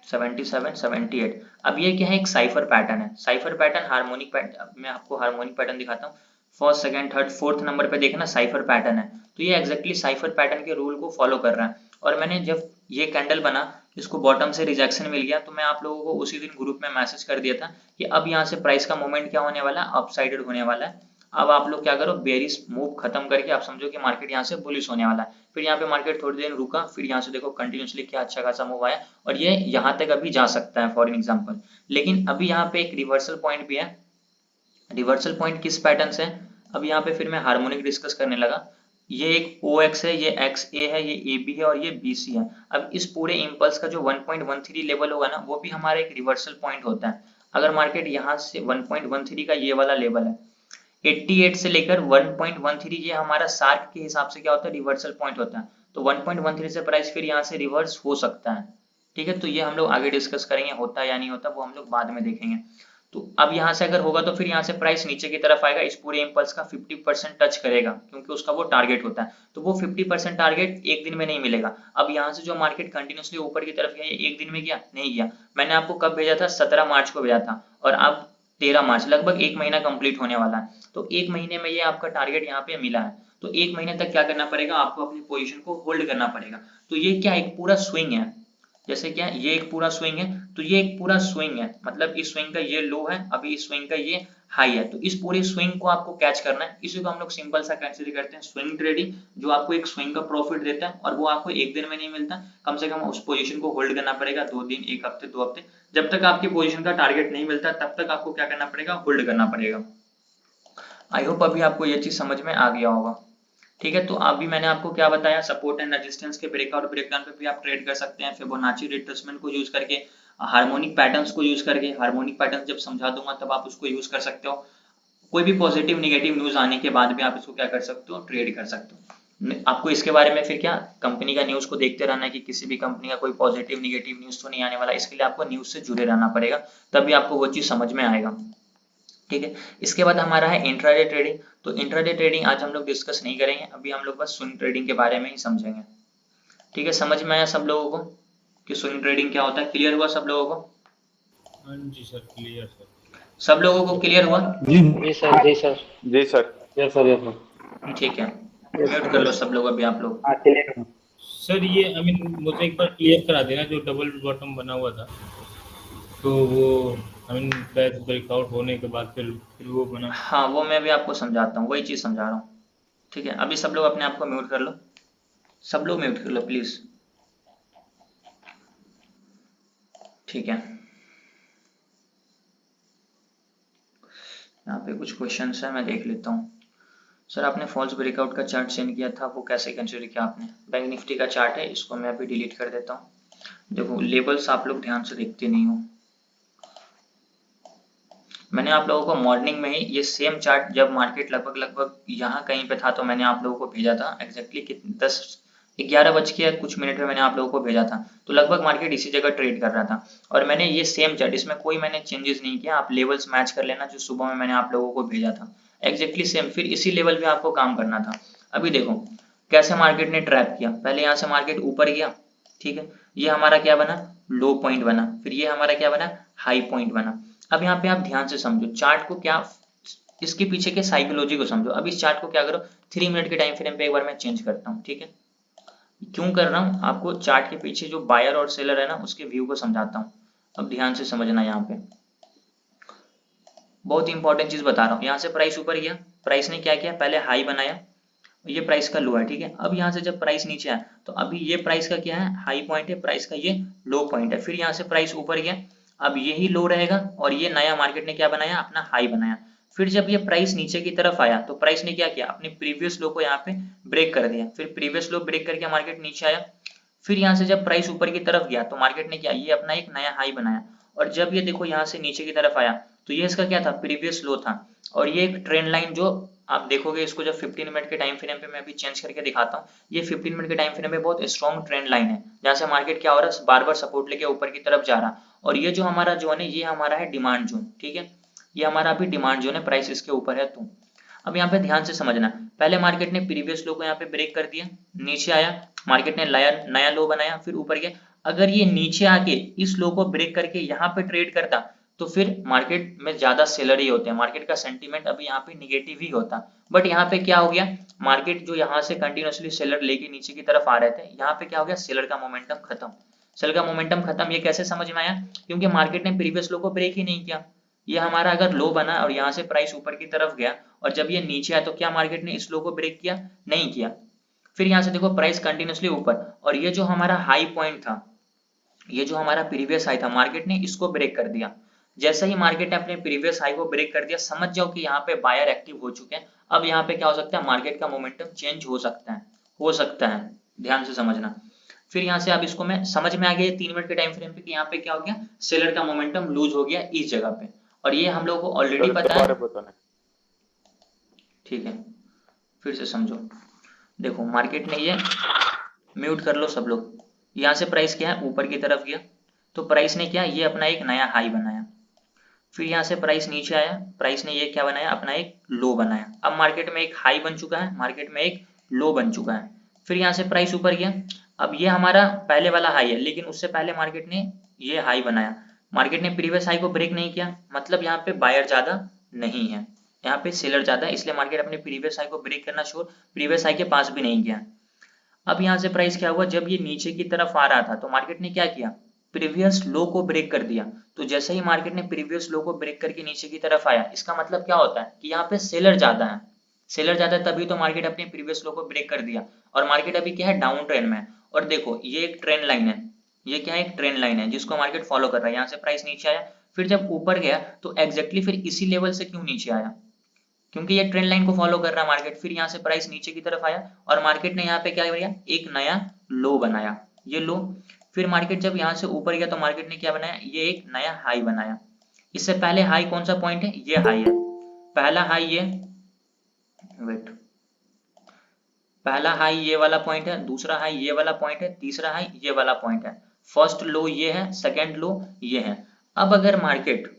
77 78। अब ये क्या है, एक साइफर पैटर्न है। साइफर पैटर्न हार्मोनिक पैटर्न, मैं आपको हार्मोनिक पैटर्न दिखाता हूँ। First second third fourth number पे देखना साइफर पैटर्न है, तो ये एग्जैक्टली साइफर पैटर्न के रूल को फॉलो कर रहा है। और मैंने जब ये कैंडल बना, इसको बॉटम से रिजेक्शन मिल गया, तो मैं आप लोगों को उसी दिन ग्रुप में मैसेज कर दिया था कि अब यहाँ से प्राइस का मूवमेंट क्या होने वाला है, अपसाइडेड होने वाला है। अब आप लोग क्या करो, बेरिश मूव खत्म करके आप समझो कि मार्केट यहाँ से बुलिश होने वाला है। फिर यहाँ पे मार्केट थोड़ी देर रुका, फिर यहाँ से देखो कंटिन्यूसली क्या अच्छा खासा मूव आया, और ये यहाँ तक अभी जा सकता है फॉर एग्जाम्पल। लेकिन अभी यहाँ पे एक रिवर्सल पॉइंट भी है। रिवर्सल पॉइंट किस पैटर्न से है, अब यहाँ पे फिर मैं हार्मोनिक डिस्कस करने लगा। ये एक OX है, ये XA है, ये AB है और ये BC है। अब इस पूरे इम्पल्स का जो 1.13 लेवल होगा ना, वो भी हमारा एक रिवर्सल पॉइंट होता है। अगर मार्केट यहाँ से 1.13 का ये वाला लेवल है, 88 से लेकर 1.13, ये हमारा सार्क के हिसाब से क्या होता है, रिवर्सल पॉइंट होता है। तो 1.13 से प्राइस फिर यहाँ से रिवर्स हो सकता है। ठीक है, तो ये हम लोग आगे डिस्कस करेंगे, होता है या नहीं होता वो हम लोग बाद में देखेंगे। तो अब यहाँ से अगर होगा तो फिर यहाँ से प्राइस नीचे की तरफ आएगा, इस पूरे इम्पल्स का 50% टच करेगा, क्योंकि उसका वो टारगेट होता है। तो वो 50% टारगेट एक दिन में नहीं मिलेगा। अब यहाँ से जो मार्केट कंटिन्यूसली ऊपर की तरफ गया, एक दिन में गया नहीं गया। मैंने आपको कब भेजा था, 17 मार्च को भेजा था, और अब 13 मार्च, लगभग 1 महीना कंप्लीट होने वाला है। तो 1 महीने में ये आपका टारगेट यहाँ पे मिला है। तो 1 महीने तक क्या करना पड़ेगा, आपको अपनी पोजीशन को होल्ड करना पड़ेगा। तो ये क्या, एक पूरा स्विंग है। जैसे क्या, ये एक पूरा स्विंग है, तो ये एक पूरा स्विंग है, मतलब इस स्विंग का ये लो है, अभी इस स्विंग का ये हाई है। तो इस पूरे स्विंग को आपको कैच करना है, इसी को हम लोग सिंपल सा कंसीडर करते हैं स्विंग ट्रेडिंग, जो आपको एक स्विंग का प्रॉफिट देता है, और वो आपको एक दिन में नहीं मिलता। कम से कम उस पोजीशन को होल्ड करना पड़ेगा 2 दिन, 1 हफ्ते, 2 हफ्ते, जब तक आपकी पोजीशन का टारगेट नहीं मिलता तब तक आपको क्या करना पड़ेगा, होल्ड करना पड़ेगा। आई होप अभी आपको ये चीज समझ में आ गया होगा। ठीक है, तो अभी मैंने आपको क्या बताया, सपोर्ट एंड रेजिस्टेंस के ब्रेकआउट ब्रेकडाउन पे भी आप ट्रेड कर सकते हैं, फिबोनाची रिट्रेसमेंट को यूज करके, हार्मोनिक पैटर्न्स को यूज करके। हार्मोनिक पैटर्न जब समझा दूंगा तब आप उसको यूज कर सकते हो। कोई भी पॉजिटिव निगेटिव न्यूज आने के बाद भी आप इसको क्या कर सकते हो, ट्रेड कर सकते हो। आपको इसके बारे में फिर क्या, कंपनी का न्यूज को देखते रहना है कि किसी भी कंपनी का कोई पॉजिटिव निगेटिव न्यूज तो नहीं आने वाला, इसके लिए आपको न्यूज से जुड़े रहना पड़ेगा, तभी आपको वो चीज समझ में आएगा। ठीक है, इसके बाद हमारा है इंट्राडे ट्रेडिंग। तो इंट्राडे ट्रेडिंग आज हम लोग डिस्कस नहीं करेंगे, अभी हम लोग बस स्विंग ट्रेडिंग के बारे में ही समझेंगे। ठीक है, समझ में आया सब लोगों को कि स्विंग ट्रेडिंग क्या होता है, क्लियर हुआ सब लोगों को? हाँ जी सर, क्लियर सर। सब लोगों को क्लियर हुआ? जी जी सर, जी सर। जी sir. Yes sir, yes sir. ठीक है, म्यूट कर लो सब लोग अभी आप लोग। हाँ, क्लियर है। सर ये आई मीन मुझे एक बार क्लियर करा देना, जो डबल बॉटम बना हुआ था, तो वो आई मीन ब्रेकआउट होने के बाद फिर वो बना। हाँ, वो मैं भी आपको समझाता हूँ, वही चीज समझा रहा हूँ। ठीक है, अभी सब लोग अपने आप को म्यूट कर लो, सब लोग म्यूट कर लो प्लीज। ठीक है, पे कुछ क्वेश्चंस है, मैं देख लेता हूँ। सर आपने फॉल्स ब्रेकआउट का चार्ट सेंड किया था, वो कैसे कंसिडर किया आपने? बैंक निफ्टी का चार्ट है, इसको मैं अभी डिलीट कर देता हूँ। देखो लेवल्स आप लोग ध्यान से देखते नहीं हो। मैंने आप लोगों को मॉर्निंग में ही ये सेम चार्ट, जब मार्केट लगभग यहाँ कहीं पे था, तो मैंने आप लोगों को भेजा था एग्जैक्टली 11 बज के कुछ मिनट में मैंने आप लोगों को भेजा था। तो लगभग मार्केट इसी जगह ट्रेड कर रहा था और मैंने ये सेम चार्ट, इसमें कोई मैंने चेंजेस नहीं किया। आप लेवल्स मैच कर लेना जो सुबह में मैंने आप लोगों को भेजा था, एग्जैक्टली सेम। फिर इसी लेवल पे आपको काम करना था। अभी देखो कैसे मार्केट ने ट्रैप किया। पहले यहाँ से मार्केट ऊपर गया, ठीक है, ये हमारा क्या बना, लो पॉइंट बना। फिर ये हमारा क्या बना, हाई पॉइंट बना। अब यहाँ पे आप ध्यान से समझो चार्ट को, क्या इसके पीछे के साइकोलॉजी को समझो। अब इस चार्ट को क्या करो, 3 मिनट के टाइम फ्रेम पे एक बार मैं चेंज करता हूँ, ठीक है। क्यों कर रहा हूँ, आपको चार्ट के पीछे जो बायर और सेलर है ना, उसके व्यू को समझाता हूँ। अब ध्यान से समझना, यहाँ पे बहुत इंपॉर्टेंट चीज बता रहा हूँ। यहाँ से प्राइस ऊपर गया, प्राइस ने क्या किया, पहले हाई बनाया, ये प्राइस का लो है, ठीक है। अब यहाँ से जब प्राइस नीचे आया, तो अभी ये प्राइस का क्या है, हाई पॉइंट है, प्राइस का ये लो पॉइंट है। फिर यहाँ से प्राइस ऊपर गया, अब यही लो रहेगा और ये नया मार्केट ने क्या बनाया, अपना हाई बनाया। फिर जब ये प्राइस नीचे की तरफ आया, तो प्राइस ने क्या किया, अपने प्रीवियस लो को यहाँ पे ब्रेक कर दिया। फिर प्रीवियस लो ब्रेक करके मार्केट नीचे आया। फिर यहाँ से जब प्राइस ऊपर की तरफ गया, तो मार्केट ने क्या, ये अपना एक नया हाई बनाया। और जब ये देखो यहाँ से नीचे की तरफ आया, तो ये इसका क्या था, प्रीवियस लो था। और ये एक ट्रेंड लाइन, जो आप देखोगे इसको जब 15 मिनट के टाइम फ्रेम पे मैं अभी चेंज करके दिखाता हूँ, ये 15 मिनट के टाइम फ्रेम में बहुत स्ट्रॉन्ग ट्रेंड लाइन है, जहाँ से मार्केट क्या हो रहा है, बार बार सपोर्ट लेके ऊपर की तरफ जा रहा। और ये जो हमारा जोन है, ये हमारा है डिमांड जोन, ठीक है। ये हमारा अभी डिमांड जोन है, प्राइस इसके ऊपर है। तो अब यहाँ पे ध्यान से समझना, पहले मार्केट ने प्रीवियस लो को यहाँ पे ब्रेक कर दिया, नीचे आया, मार्केट ने नया लो बनाया, फिर ऊपर गया। अगर ये नीचे आके इस लो को ब्रेक करके यहाँ पे ट्रेड करता, तो फिर मार्केट में ज्यादा सेलर ही होते हैं, मार्केट का सेंटीमेंट अभी यहाँ पे निगेटिव ही होता। बट यहाँ पे क्या हो गया, मार्केट जो यहाँ से कंटिन्यूसली सेलर लेके नीचे की तरफ आ रहे थे, यहाँ पे क्या हो गया, सेलर का मोमेंटम खत्म। सेलर का मोमेंटम खत्म, ये कैसे समझ में आया, क्योंकि मार्केट ने प्रीवियस लो को ब्रेक ही नहीं किया। ये हमारा अगर लो बना और यहाँ से प्राइस ऊपर की तरफ गया, और जब ये नीचे आया, तो क्या मार्केट ने इस लो को ब्रेक किया, नहीं किया। फिर यहाँ से देखो प्राइस कंटिन्यूसली ऊपर, और ये जो हमारा हाई पॉइंट था, ये जो हमारा प्रीवियस हाई था, मार्केट ने इसको ब्रेक कर दिया। जैसे ही मार्केट ने अपने प्रीवियस हाई को ब्रेक कर दिया, समझ जाओ कि यहाँ पे बायर एक्टिव हो चुके हैं। अब यहाँ पे क्या हो सकता है, मार्केट का मोमेंटम चेंज हो सकता है, ध्यान से समझना। फिर यहाँ से अब इसको मैं समझ में आ गया 3 मिनट के टाइम फ्रेम पे कि यहाँ पे क्या हो गया, सेलर का मोमेंटम लूज हो गया इस जगह पे। और ये हम लोगों को ऑलरेडी पता है, ठीक है। फिर से समझो, देखो मार्केट ने ये, म्यूट कर लो सब लोग, यहाँ से प्राइस क्या है, ऊपर की तरफ गया, तो प्राइस ने क्या, ये अपना एक नया हाई बनाया। फिर यहाँ से प्राइस नीचे आया, प्राइस ने ये क्या बनाया, अपना एक लो बनाया। अब मार्केट में एक हाई बन चुका है, मार्केट में एक लो बन चुका है। फिर यहाँ से प्राइस ऊपर गया, अब ये हमारा पहले वाला हाई है, लेकिन उससे पहले मार्केट ने ये हाई बनाया। मार्केट ने प्रीवियस हाई को ब्रेक नहीं किया, मतलब यहाँ पे बायर ज्यादा नहीं है, यहाँ पे सेलर ज्यादा है, इसलिए मार्केट अपने प्रीवियस हाई को ब्रेक करना छोड़ प्रीवियस हाई के पास भी नहीं गया। अब यहाँ से प्राइस क्या हुआ, जब ये नीचे की तरफ आ रहा था, तो मार्केट ने क्या किया, प्रीवियस लो को ब्रेक कर दिया। तो जैसे ही मार्केट ने प्रीवियस लो को ब्रेक करके नीचे की तरफ आया, इसका मतलब क्या होता है कि यहाँ पे सेलर ज्यादा है, सेलर ज्यादा है, तभी तो मार्केट अपने प्रीवियस लो को ब्रेक कर दिया। और मार्केट अभी क्या है, डाउन ट्रेंड में है। और देखो ये एक ट्रेंड लाइन है, ये क्या है, एक ट्रेंड लाइन है जिसको मार्केट फॉलो कर रहा है। यहाँ से प्राइस नीचे आया, फिर जब ऊपर गया, तो एग्जैक्टली फिर इसी लेवल से क्यों नीचे आया, क्योंकि ये ट्रेंड लाइन को फॉलो कर रहा है मार्केट। फिर यहाँ से प्राइस नीचे की तरफ आया, और मार्केट ने यहाँ पे क्या किया, एक नया लो बनाया, ये लो। फिर मार्केट जब यहाँ से ऊपर गया, तो मार्केट ने क्या बनाया, ये एक नया हाई बनाया। इससे पहले हाई कौन सा पॉइंट है, ये हाई है, पहला हाई ये, वेट, पहला हाई ये वाला पॉइंट है, दूसरा हाई ये वाला पॉइंट है, तीसरा हाई ये वाला पॉइंट है, फर्स्ट लो ये है, सेकेंड लो ये है। अब अगर मार्केट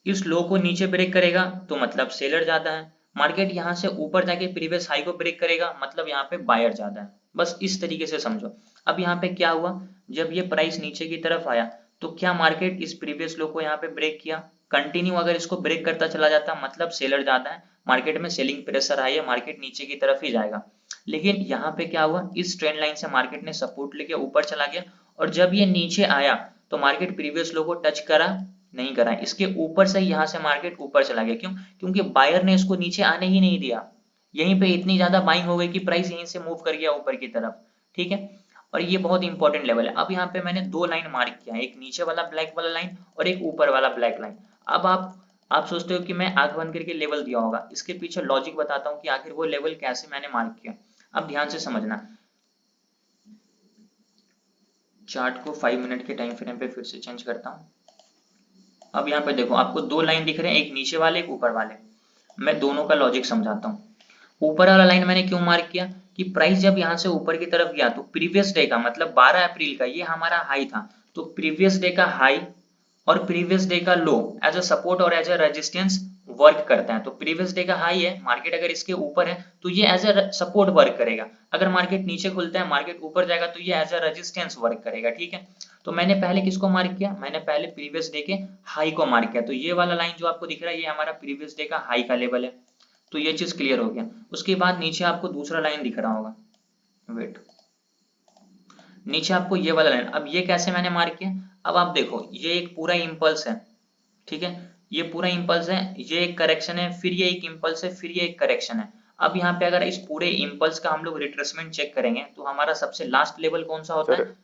इस लो को नीचे ब्रेक करेगा, तो मतलब सेलर ज्यादा है। मार्केट यहाँ से ऊपर जाके प्रीवियस हाई को ब्रेक करेगा, मतलब यहाँ पे बायर ज्यादा है। बस इस तरीके से समझो। अब यहाँ पे क्या हुआ, जब ये प्राइस नीचे की तरफ आया, तो क्या मार्केट इस प्रीवियस लो को यहाँ पे ब्रेक किया, कंटिन्यू अगर इसको ब्रेक करता चला जाता, मतलब सेलर ज्यादा है, मार्केट में सेलिंग प्रेशर आई है, मार्केट नीचे की तरफ ही जाएगा। लेकिन यहाँ पे क्या हुआ, इस ट्रेंड लाइन से मार्केट ने सपोर्ट लेके ऊपर चला गया, और जब ये नीचे आया, तो मार्केट प्रीवियस लो को टच करा नहीं करा, इसके ऊपर से यहाँ से मार्केट ऊपर चला गया। क्यों, क्योंकि बायर ने इसको नीचे आने ही नहीं दिया। यहीं पे इतनी ज्यादा बाइंग हो गई कि प्राइस यहीं से मूव कर गया ऊपर की तरफ, ठीक है। और ये बहुत इंपॉर्टेंट लेवल है। अब यहाँ पे मैंने 2 लाइन मार्क किया है, एक नीचे वाला ब्लैक वाला लाइन और एक ऊपर वाला ब्लैक लाइन। अब आप आप सोचते हो कि मैं आंख बंद करके लेवल दिया होगा, इसके पीछे लॉजिक बताता हूँ कि आखिर वो लेवल कैसे मैंने मार्क किया। अब ध्यान से समझना, चार्ट को 5 मिनट के टाइम फ्रेम पे फिर से चेंज करता हूँ। अब यहाँ पे देखो आपको दो लाइन दिख रहे हैं, एक नीचे वाले एक ऊपर वाले। मैं दोनों का लॉजिक समझाता हूँ। ऊपर वाला लाइन मैंने क्यों मार्क किया कि प्राइस जब यहाँ से ऊपर की तरफ गया तो प्रीवियस डे का मतलब 12 अप्रैल का ये हमारा हाई था, तो प्रीवियस डे का हाई और प्रीवियस डे का लो एज अ सपोर्ट और एज अ रेजिस्टेंस वर्क करता है। तो प्रीवियस डे का हाई है, मार्केट अगर इसके ऊपर है तो ये एज अ सपोर्ट वर्क करेगा। अगर मार्केट नीचे खुलता है, मार्केट ऊपर जाएगा तो ये एज अ रेजिस्टेंस वर्क करेगा। ठीक है, तो मैंने पहले किसको मार्क किया, मैंने पहले प्रीवियस डे के हाई को मार्क किया। तो ये वाला लाइन जो आपको दिख रहा है ये हमारा प्रीवियस डे का हाई का लेवल है। तो ये चीज क्लियर हो गया। उसके बाद नीचे आपको दूसरा लाइन दिख रहा होगा, वेट, नीचे आपको ये वाला लाइन। अब ये कैसे मैंने मार्क किया, अब आप देखो ये एक पूरा इंपल्स है, ठीक है, ये पूरा इंपल्स है, ये एक करेक्शन है, फिर ये एक इंपल्स है, फिर ये एक करेक्शन है। अब यहाँ पे अगर इस पूरे इंपल्स का हम लोग रिट्रेसमेंट चेक करेंगे तो हमारा सबसे लास्ट लेवल कौन सा होता सर है,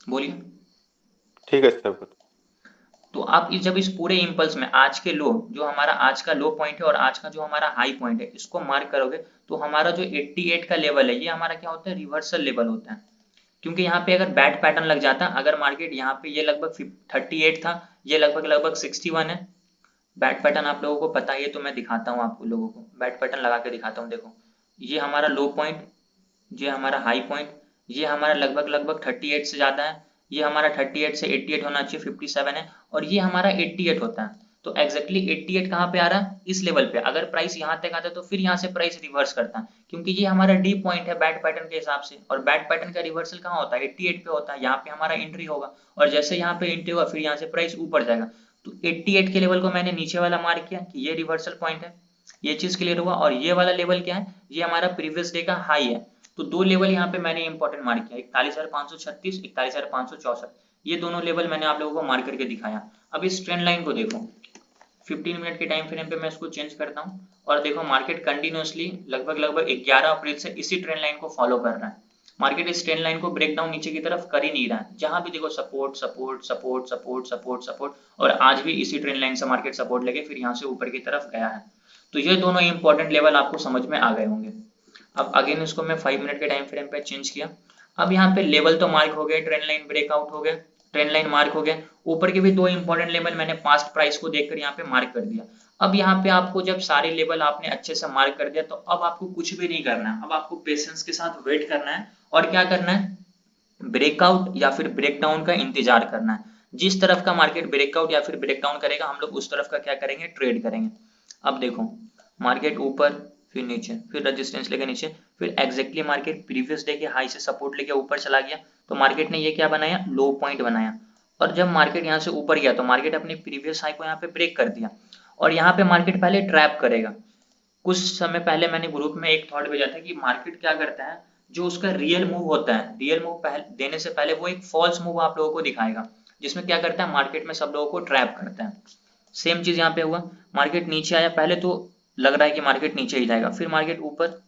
बोलिए। ठीक है सर। तो आप जब इस पूरे इंपल्स में आज के लो, जो हमारा आज का लो पॉइंट है और आज का जो हमारा हाई पॉइंट है, इसको मार्क करोगे तो हमारा जो 88 का लेवल है ये हमारा क्या होता है, रिवर्सल लेवल होता है। क्योंकि यहाँ पे अगर बैड पैटर्न लग जाता, अगर मार्केट यहाँ पे ये लगभग 38 था, ये लगभग 61 है, बैड पैटर्न आप लोगों को पता ही है, तो मैं दिखाता हूँ आपको लोगों को, बैड पैटर्न लगा के दिखाता हूँ। देखो ये हमारा लो पॉइंट, ये हमारा हाई पॉइंट, ये हमारा लगभग 38 से ज्यादा है, ये हमारा 38 से 88 होना चाहिए, 57 है, और ये हमारा 88 होता है। तो एग्जैक्टली 88 कहाँ पे आ रहा है, इस लेवल पे। अगर प्राइस यहाँ तक आता है तो फिर यहाँ से प्राइस रिवर्स करता है, क्योंकि ये हमारा डी पॉइंट है बैड पैटर्न के हिसाब से, और बैड पैटर्न का रिवर्सल कहाँ होता है, 88 पे होता है। यहाँ पे हमारा एंट्री होगा, और जैसे यहाँ पे एंट्री होगा फिर यहाँ से प्राइस ऊपर जाएगा। तो 88 के लेवल को मैंने नीचे वाला मार्क किया कि ये रिवर्सल पॉइंट है, ये चीज क्लियर हुआ। और ये वाला लेवल क्या है, ये हमारा प्रीवियस डे का हाई है। तो दो लेवल यहाँ पे मैंने इंपॉर्टेंट मार्क किया, 41,536, 41,564, ये दोनों लेवल मैंने आप लोगों को मार्क करके दिखाया। अब इस ट्रेंड लाइन को देखो, 15 मिनट के टाइम फ्रेम पे मैं इसको चेंज करता हूँ, और देखो मार्केट कंटिन्यूअसली लगभग 11 अप्रैल से इसी ट्रेंड लाइन को फॉलो कर रहा है। मार्केट इस ट्रेंड लाइन को ब्रेक डाउन नीचे की तरफ कर ही नहीं रहा है, जहां भी देखो support support support support support support, और आज भी इसी ट्रेंड लाइन से मार्केट सपोर्ट लेके फिर यहाँ से ऊपर की तरफ गया है। तो ये दोनों इंपॉर्टेंट लेवल आपको समझ में आ गए होंगे। अब अगेन इसको मैं 5 मिनट के टाइम फ्रेम पे चेंज किया। अब यहाँ पे लेवल तो मार्क हो गए, ट्रेंड लाइन ब्रेकआउट हो गया, ट्रेंड लाइन मार्क हो गया, ऊपर के भी दो इंपॉर्टेंट लेवल मैंने पास्ट प्राइस को देखकर यहाँ पे मार्क कर दिया। अब यहाँ पे आपको जब सारे लेवल आपने अच्छे से मार्क कर दिया तो अब आपको कुछ भी नहीं करना है, अब आपको पेशेंस के साथ वेट करना है, और क्या करना है, ब्रेकआउट या फिर ब्रेकडाउन का इंतजार करना है। जिस तरफ का मार्केट ब्रेकआउट या फिर ब्रेकडाउन करेगा हम लोग उस तरफ का क्या करेंगे, ट्रेड करेंगे। अब देखो मार्केट ऊपर फिर नीचे, फिर रेजिस्टेंस लेके नीचे, फिर एग्जैक्टली मार्केट प्रीवियस डे के हाई से सपोर्ट लेके ऊपर चला गया, तो मार्केट ने ये क्या बनाया, लो पॉइंट बनाया। और जब मार्केट यहाँ से ऊपर गया तो मार्केट अपने प्रीवियस हाई को यहाँ पे ब्रेक कर दिया, और यहाँ पे मार्केट पहले ट्रैप करेगा। कुछ समय पहले मैंने ग्रुप में एक थॉट भेजा था कि मार्केट क्या करता है, जो उसका रियल मूव होता है, रियल मूव देने से पहले वो एक फॉल्स मूव आप लोगों को दिखाएगा, जिसमें क्या करता है, मार्केट में सब लोगों को ट्रैप करता है। सेम चीज यहाँ पे हुआ, मार्केट नीचे आया, पहले तो लग रहा है कि मार्केट नीचे ही जाएगा, फिर मार्केट ऊपर।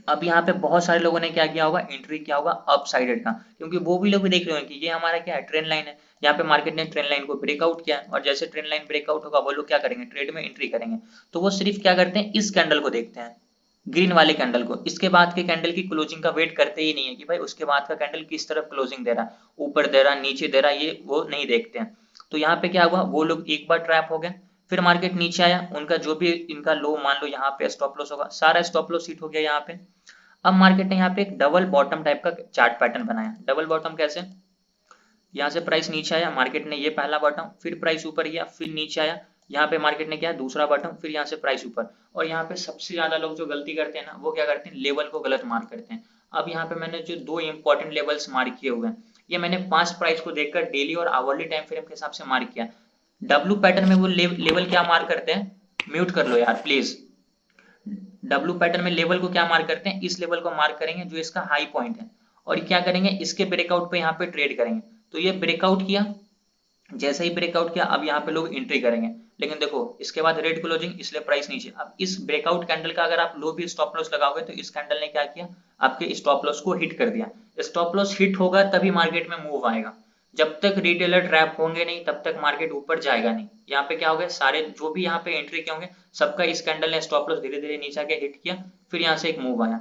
अब यहाँ पे बहुत सारे लोगों ने क्या किया होगा, एंट्री किया होगा अप साइडेड का, क्योंकि वो भी लोग देख रहे होंगे कि ये हमारा क्या है, ट्रेंड लाइन है। यहाँ पे मार्केट ने ट्रेंड लाइन को ब्रेकआउट किया, और जैसे ट्रेंड लाइन ब्रेकआउट होगा वो लोग क्या करेंगे, ट्रेड में एंट्री करेंगे। तो वो सिर्फ क्या करते हैं, इस कैंडल को देखते हैं, ग्रीन वाले कैंडल को, इसके बाद के कैंडल की क्लोजिंग का वेट करते ही नहीं है कि भाई उसके बाद का कैंडल किस तरफ क्लोजिंग दे रहा है, ऊपर दे रहा है, नीचे दे रहा है, ये वो नहीं देखते हैं। तो यहाँ पे क्या हुआ, वो लोग एक बार ट्रैप हो गए, फिर मार्केट नीचे आया, उनका जो भी इनका लो मान लो यहाँ पे स्टॉप लॉस होगा, सारा स्टॉप लॉस हिट हो गया यहाँ पे। अब मार्केट ने यहाँ पे एक डबल बॉटम टाइप का चार्ट पैटर्न बनाया। डबल बॉटम कैसे, यहाँ से प्राइस नीचे आया, मार्केट ने ये पहला बॉटम, फिर प्राइस ऊपर गया, फिर नीचे आया, यहाँ पे मार्केट ने क्या दूसरा बॉटम, फिर यहाँ से प्राइस ऊपर। और यहाँ पे सबसे ज्यादा लोग जो गलती करते हैं ना, वो क्या करते हैं, लेवल को गलत मार्क करते हैं। अब यहाँ पे मैंने जो दो इंपॉर्टेंट लेवल्स मार्क किए हुए हैं, ये मैंने पास्ट प्राइस को देखकर डेली और आवरली टाइम फ्रेम के हिसाब से मार्क किया। डब्लू पैटर्न में वो लेवल क्या मार्क करते हैं, म्यूट कर लो यार प्लीज। डब्लू पैटर्न में लेवल को क्या मार्क करते हैं, इस लेवल को मार्क करेंगे जो इसका हाई पॉइंट है, और क्या करेंगे, इसके ब्रेकआउट पे यहाँ पे ट्रेड करेंगे। तो ये ब्रेकआउट किया, जैसे ही ब्रेकआउट किया अब यहाँ पे लोग एंट्री करेंगे, लेकिन देखो इसके बाद रेड क्लोजिंग, इसलिए प्राइस नीचे। अब इस ब्रेकआउट कैंडल का अगर आप लो भी स्टॉप लॉस लगाओगे तो इस कैंडल ने क्या किया, आपके स्टॉप लॉस को हिट कर दिया। स्टॉप लॉस हिट होगा तभी मार्केट में मूव आएगा। जब तक रिटेलर ट्रैप होंगे नहीं तब तक मार्केट ऊपर जाएगा नहीं। यहाँ पे क्या हो गया, सारे जो भी यहाँ पे एंट्री किए होंगे सबका इस कैंडल ने स्टॉप लॉस धीरे धीरे नीचे आके हिट किया, फिर यहाँ से एक मूव आया।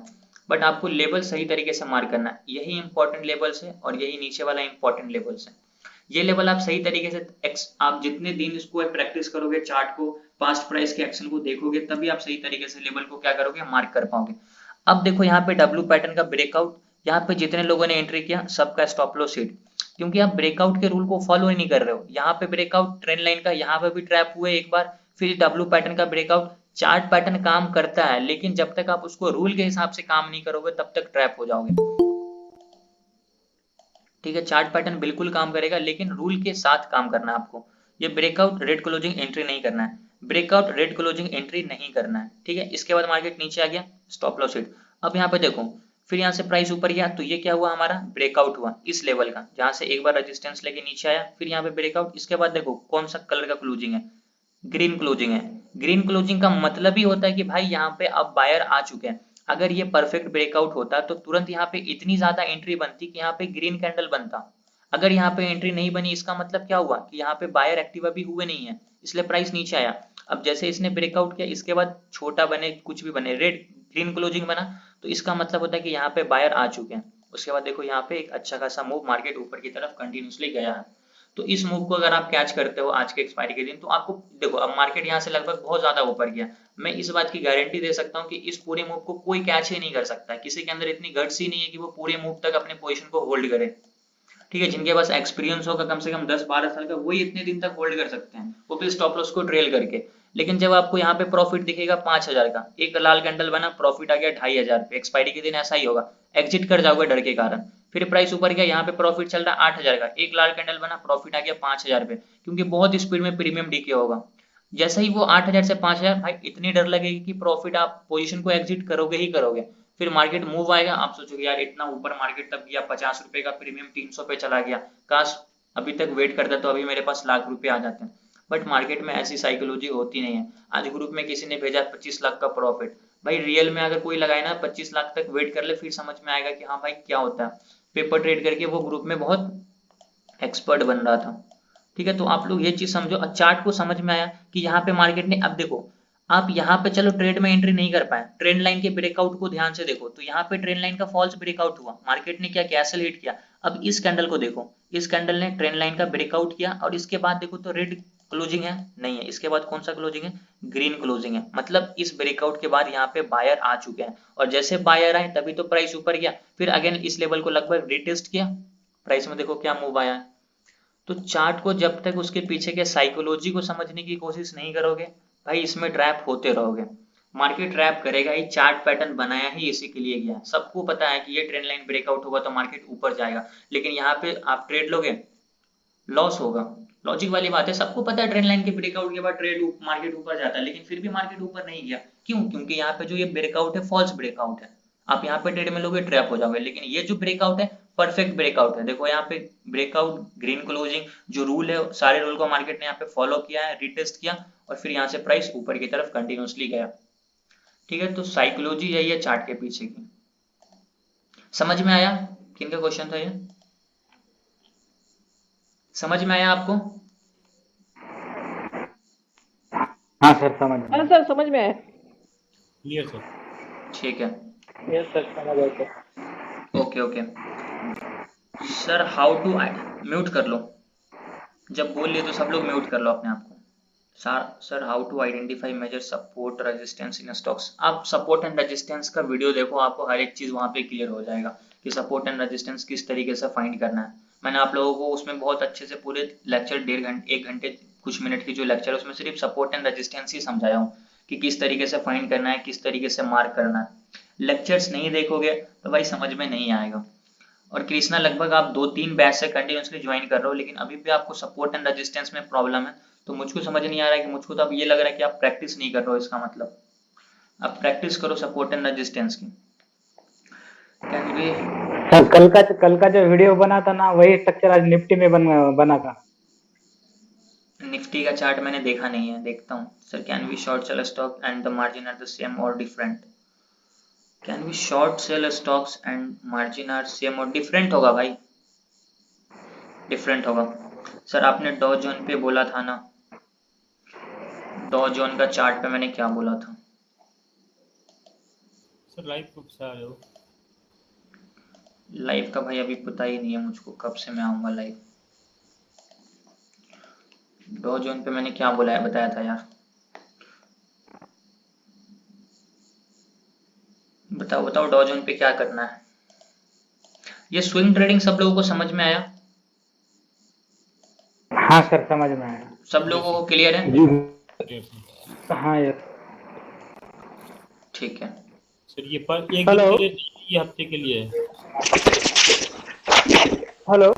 बट आपको लेवल सही तरीके से मार्क करना है, यही इंपॉर्टेंट लेवल्स है और यही नीचे वाला इंपॉर्टेंट लेवल्स है। ये लेवल आप सही तरीके से आप जितने दिन इसको प्रैक्टिस करोगे, चार्ट को, पास्ट प्राइस के एक्शन को देखोगे, तभी आप सही तरीके से लेवल को क्या करोगे, मार्क कर पाओगे। अब देखो यहाँ पे डब्ल्यू पैटर्न का ब्रेकआउट, यहाँ पे जितने लोगों ने एंट्री किया सबका स्टॉप लॉस हिट, क्योंकि आप ब्रेकआउट के रूल को फॉलो ही नहीं कर रहे हो। यहाँ पे ब्रेकआउट ट्रेंड लाइन का, यहाँ पे भी ट्रैप हुए एक बार, फिर डब्ल्यू पैटर्न का ब्रेकआउट। चार्ट पैटर्न काम करता है, लेकिन जब तक आप उसको रूल के हिसाब से काम नहीं करोगे तब तक ट्रैप हो जाओगे। ठीक है, चार्ट पैटर्न बिल्कुल काम करेगा, लेकिन रूल के साथ काम करना है आपको। ये ब्रेकआउट रेड क्लोजिंग एंट्री नहीं करना है, ब्रेकआउट रेड क्लोजिंग एंट्री नहीं करना है। ठीक है, इसके बाद मार्केट नीचे आ गया, स्टॉप लॉस हिट। अब यहाँ पे देखो, फिर यहाँ से प्राइस ऊपर गया, तो ये क्या हुआ, हमारा ब्रेकआउट हुआ इस लेवल का, जहां से एक बार रेजिस्टेंस लेके नीचे आया, फिर यहाँ पे ब्रेकआउट। इसके बाद देखो कौन सा कलर का क्लोजिंग है, ग्रीन क्लोजिंग है। ग्रीन क्लोजिंग का मतलब ही होता है कि भाई यहाँ पे अब बायर आ चुके हैं। अगर ये परफेक्ट ब्रेकआउट होता तो तुरंत यहाँ पे इतनी ज्यादा एंट्री बनती कि यहाँ पे ग्रीन कैंडल बनता। अगर यहाँ पे एंट्री नहीं बनी, इसका मतलब क्या हुआ कि यहाँ पे बायर एक्टिव अभी हुए नहीं है, इसलिए प्राइस नीचे आया। अब जैसे इसने ब्रेकआउट किया, इसके बाद छोटा बने कुछ भी बने, रेड ग्रीन क्लोजिंग बना, तो इसका मतलब होता है कि यहाँ पे बायर आ चुके हैं। उसके बाद देखो यहाँ पे एक अच्छा खासा मूव मार्केट ऊपर की तरफ कंटिन्यूसली गया है। तो इस मूव को अगर आप कैच करते हो आज के एक्सपायरी के दिन, तो आपको देखो अब मार्केट यहाँ से लगभग बहुत ज्यादा ऊपर गया। मैं इस बात की गारंटी दे सकता हूँ कि इस पूरे मूव को कोई कैच ही नहीं कर सकता है। किसी के अंदर इतनी गट्स ही नहीं है कि वो पूरे मूव तक अपने पोजीशन को होल्ड करे। ठीक है, जिनके पास एक्सपीरियंस होगा कम से कम 10-12 साल का, वही इतने दिन तक होल्ड कर सकते हैं, वो भी स्टॉप लॉस को ट्रेल करके। लेकिन जब आपको यहाँ पे प्रॉफिट दिखेगा 5000 का, एक लाल कैंडल बना, प्रॉफिट आ गया 2500 पे, एक्सपायरी के दिन ऐसा ही होगा, एग्जिट कर जाओगे डर के कारण। फिर प्राइस ऊपर गया, यहाँ पे प्रॉफिट चल रहा है 8000 का, एक लाल कैंडल बना, प्रॉफिट आ गया 5000 पे, क्योंकि बहुत स्पीड में प्रीमियम डीके होगा। जैसे ही वो 8000 से 5000, भाई इतनी डर लगेगी कि प्रॉफिट आप पोजीशन को एग्जिट करोगे ही करोगे। फिर मार्केट मूव आएगा, आप सोचोगे यार इतना ऊपर मार्केट तब गया, 50 रुपए का प्रीमियम 300 पे चला गया, काश अभी तक वेट करता तो अभी मेरे पास लाख रुपए आ जाते हैं। बट मार्केट में ऐसी साइकोलॉजी होती नहीं है। आज ग्रुप में किसी ने भेजा 25 लाख का प्रॉफिट, भाई रियल में अगर कोई लगाए ना 25 लाख तक वेट कर ले, फिर समझ में आएगा कि हाँ भाई क्या होता है। पेपर ट्रेड करके वो ग्रुप में बहुत एक्सपर्ट बन रहा था। ठीक है, तो आप लोग ये चीज समझो। चार्ट को समझ में आया कि यहाँ पे मार्केट ने, अब देखो आप यहाँ पे चलो ट्रेड में एंट्री नहीं कर पाए, ट्रेंड लाइन के ब्रेकआउट को ध्यान से देखो, तो यहाँ पे ट्रेंड लाइन का फॉल्स ब्रेकआउट हुआ, मार्केट ने क्या कैसल हिट किया। अब इस कैंडल को देखो, इस कैंडल ने ट्रेंड लाइन का ब्रेकआउट किया, और इसके बाद देखो तो रेड क्लोजिंग है, नहीं है, इसके बाद कौन सा क्लोजिंग है, ग्रीन क्लोजिंग है। मतलब इस ब्रेकआउट के बाद यहाँ पे बायर आ चुके हैं, और जैसे बायर आए तभी तो प्राइस ऊपर गया, फिर अगेन इस लेवल को लगभग रिटेस्ट किया, प्राइस में देखो क्या मूव आया है। तो चार्ट को जब तक उसके पीछे के साइकोलॉजी को समझने की कोशिश नहीं करोगे, भाई इसमें ट्रैप होते रहोगे। मार्केट ट्रैप करेगा ही, चार्ट पैटर्न बनाया ही इसी के लिए गया है। सबको पता है कि ये ट्रेंड लाइन ब्रेकआउट होगा तो मार्केट ऊपर जाएगा, लेकिन यहाँ पे आप ट्रेड लोगे, लॉस होगा। लॉजिक वाली बात है, सबको पता है ट्रेंड लाइन के ब्रेकआउट के बाद ट्रेड मार्केट ऊपर जाता है, लेकिन फिर भी मार्केट ऊपर नहीं गया। क्यों? क्योंकि यहाँ पे जो ये ब्रेकआउट है फॉल्स ब्रेकआउट है। आप यहाँ पे ट्रेड में लोगे ट्रैप हो जाओगे, लेकिन ये जो ब्रेकआउट है परफेक्ट ब्रेकआउट है। देखो यहाँ पे ब्रेकआउट, ग्रीन क्लोजिंग, जो रूल है सारे रूल को मार्केट ने यहाँ पे फॉलो किया है, रिटेस्ट किया, और फिर यहाँ से प्राइस ऊपर की तरफ कंटिन्यूसली गया। ठीक है, तो साइकोलॉजी यही है चार्ट के पीछे की। समझ में आया? किनका क्वेश्चन था ये? समझ में आया आपको? हाँ सर समझ में। हाँ सर समझ में आया। Clear sir. ठीक है, यस सर समझ आया sir. Okay okay sir. How to mute कर लो, जब बोल लिए तो सब लोग म्यूट कर लो अपने आप को। Sir how to identify major support resistance in stocks. आप सपोर्ट एंड रेजिस्टेंस का वीडियो देखो, आपको हर एक चीज वहां पे क्लियर हो जाएगा कि सपोर्ट एंड रेजिस्टेंस किस तरीके से फाइंड करना है। मैंने आप लोगों को उसमें बहुत अच्छे से पूरे लेक्चर 1.5 घंटे 1 घंटे कुछ मिनट की जो लेक्चर है उसमें सिर्फ सपोर्ट एंड रेजिस्टेंस ही समझाया हूँ कि किस तरीके से फाइंड करना है, किस तरीके से मार्क करना है। लेक्चर्स नहीं देखोगे तो भाई समझ में नहीं आएगा। और कृष्णा लगभग आप 2-3 बैच से कंटिन्यूसली ज्वाइन कर रहे हो, लेकिन अभी भी आपको सपोर्ट एंड रेजिस्टेंस में प्रॉब्लम है, तो मुझको समझ नहीं आ रहा है कि मुझको तो अब ये लग रहा है कि आप प्रैक्टिस नहीं कर रहे हो। इसका मतलब आप प्रैक्टिस करो सपोर्ट एंड रेजिस्टेंस की। कैन बी सर कल का जो वीडियो बना था ना, वही स्ट्रक्चर आज निफ्टी में बना था। निफ्टी का चार्ट मैंने देखा नहीं है, देखता हूँ। Sir can be short sell stock and the margin are the same और different? Can be short sell stocks and margin are same और डिफरेंट होगा भाई। डिफरेंट होगा। सर आपने डॉ जोन पे बोला था ना, डॉ जोन का चार्ट पे मैंने क्या बोला था? सर लाइव कब से आ रहे हो? लाइव का भाई अभी पता ही नहीं है मुझको, कब से मैं आऊंगा लाइव। डॉ जोन पे मैंने क्या बोला है, बताया था यार, बताओ बताओ डॉ जोन पे क्या करना है। ये स्विंग ट्रेडिंग सब लोगों को समझ में आया? हाँ सर समझ में आया। सब लोगों को क्लियर है? जी सर। हाँ यस। ठीक है। सर ये पर एक दिन के लिए, ये हफ्ते के लिए है? हेलो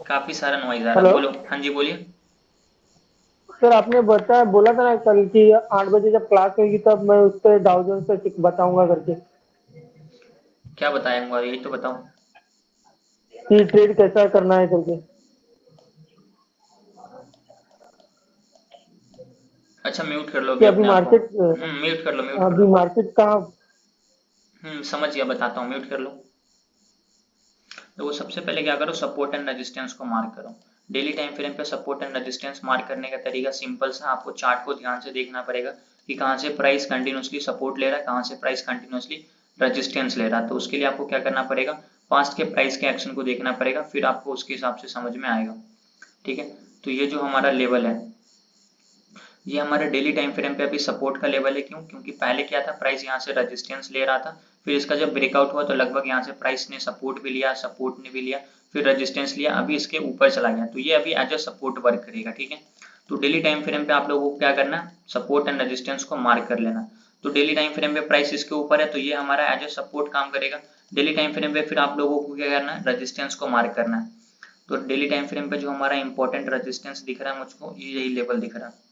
काफी सारा नॉइज आ रहा है, हेलो बोलो। हाँ जी बोलिए। सर आपने बोला था ना कल की 8 बजे जब क्लास होगी तब मैं उस पर डाउ जोन्स पे बताऊंगा करके, क्या बताएंगे यही तो बताओ। कि ट्रेड कैसा करना है करके। अच्छा म्यूट कर लो कि अभी अभी अपने आप को। मार्केट म्यूट कर लो, म्यूट कर अभी लो। मार्केट कहाँ। समझ गया, बताता हूँ, म्यूट कर लो। तो सबसे पहले क्या करो, सपोर्ट एंड रेजिस्टेंस को मार्क करो। डेली टाइम फ्रेम पे सपोर्ट एंड रेजिस्टेंस मार्क करने का तरीका सिंपल सा, आपको चार्ट को ध्यान से देखना पड़ेगा कि कहाँ से प्राइस कंटिन्यूसली सपोर्ट ले रहा है, कहाँ से प्राइस कंटिन्यूसली रेजिस्टेंस ले रहा है। तो उसके लिए आपको क्या करना पड़ेगा, पास्ट के प्राइस के एक्शन को देखना पड़ेगा, फिर आपको उसके हिसाब से समझ में आएगा। ठीक है, तो ये जो हमारा लेवल है, ये हमारे डेली टाइम फ्रेम पे अभी सपोर्ट का लेवल है। क्यों? क्योंकि पहले क्या था, प्राइस यहाँ से रेजिस्टेंस ले रहा था, फिर इसका जब ब्रेकआउट हुआ तो लगभग यहाँ से प्राइस ने सपोर्ट भी लिया, सपोर्ट ने भी लिया, फिर रेजिस्टेंस लिया, अभी इसके ऊपर चला गया, तो ये अभी एज अ सपोर्ट वर्क करेगा। ठीक है, तो डेली टाइम फ्रेम पे आप लोगों को क्या करना है, सपोर्ट एंड रेजिस्टेंस को मार्क कर लेना। तो डेली टाइम फ्रेम पे प्राइस इसके ऊपर है तो ये हमारा एज अ सपोर्ट काम करेगा। डेली टाइम फ्रेम पे फिर आप लोगों को क्या करना है, रेजिस्टेंस को मार्क करना है। तो डेली टाइम फ्रेम पे जो हमारा इंपॉर्टेंट रेजिस्टेंस दिख रहा है मुझको, ये यही लेवल दिख रहा है।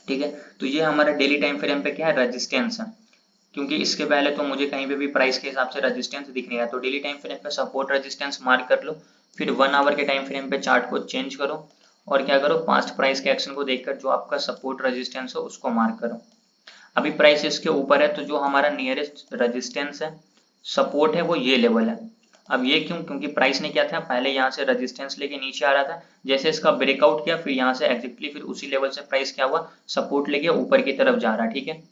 ठीक है, तो ये हमारा डेली टाइम फ्रेम पे क्या है, रेजिस्टेंस है। क्योंकि इसके पहले तो मुझे कहीं पे भी प्राइस के हिसाब से रेजिस्टेंस दिख नहीं रहा, तो डेली टाइम फ्रेम पे सपोर्ट रेजिस्टेंस मार्क कर लो। फिर 1 आवर के टाइम फ्रेम पे चार्ट को चेंज करो और क्या करो, पास्ट प्राइस के एक्शन को देखकर जो आपका सपोर्ट रेजिस्टेंस हो उसको मार्क करो। अभी प्राइस इसके ऊपर है तो जो हमारा नियरेस्ट रेजिस्टेंस है, सपोर्ट है, वो ये लेवल है। अब ये क्यों? क्योंकि प्राइस ने क्या था, पहले यहाँ से रेजिस्टेंस लेके नीचे आ रहा था, जैसे इसका ब्रेकआउट किया फिर यहाँ से एग्जैक्टली फिर उसी लेवल से प्राइस क्या हुआ, सपोर्ट लेके ऊपर की तरफ जा रहा है। ठीक है,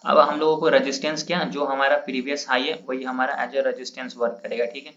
अब हम लोगों को रेजिस्टेंस क्या, जो हमारा प्रीवियस हाई है वही हमारा एज ए रेजिस्टेंस वर्क करेगा। ठीक है,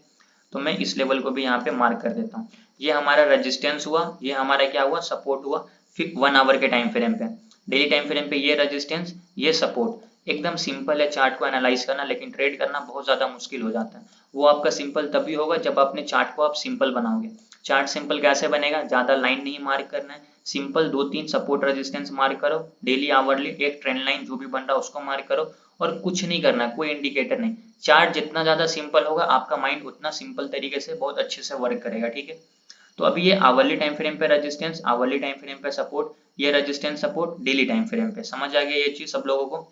तो मैं इस लेवल को भी यहाँ पे मार्क कर देता हूँ। ये हमारा रेजिस्टेंस हुआ, ये हमारा क्या हुआ, सपोर्ट हुआ। फिर 1 आवर के टाइम फ्रेम पे, डेली टाइम फ्रेम पे ये रेजिस्टेंस, ये सपोर्ट। एकदम सिंपल है चार्ट को एनालाइज करना, लेकिन ट्रेड करना बहुत ज्यादा मुश्किल हो जाता है। वो आपका सिंपल तभी होगा जब अपने चार्ट को आप सिंपल बनाओगे। चार्ट सिंपल कैसे बनेगा, ज्यादा लाइन नहीं मार्क करना है, सिंपल 2-3 सपोर्ट रेजिस्टेंस मार्क करो, डेली आवरली एक ट्रेंड लाइन जो भी बन रहा है उसको मार्क करो, और कुछ नहीं करना, कोई इंडिकेटर नहीं। चार्ट जितना ज्यादा सिंपल होगा आपका माइंड उतना सिंपल तरीके से बहुत अच्छे से वर्क करेगा। ठीक है, तो अभी ये आवरली टाइम फ्रेम पे रेजिस्टेंस, आवरली टाइम फ्रेम पे सपोर्ट, ये resistance support daily time frame पे। समझ आ गया ये चीज सब लोगों को?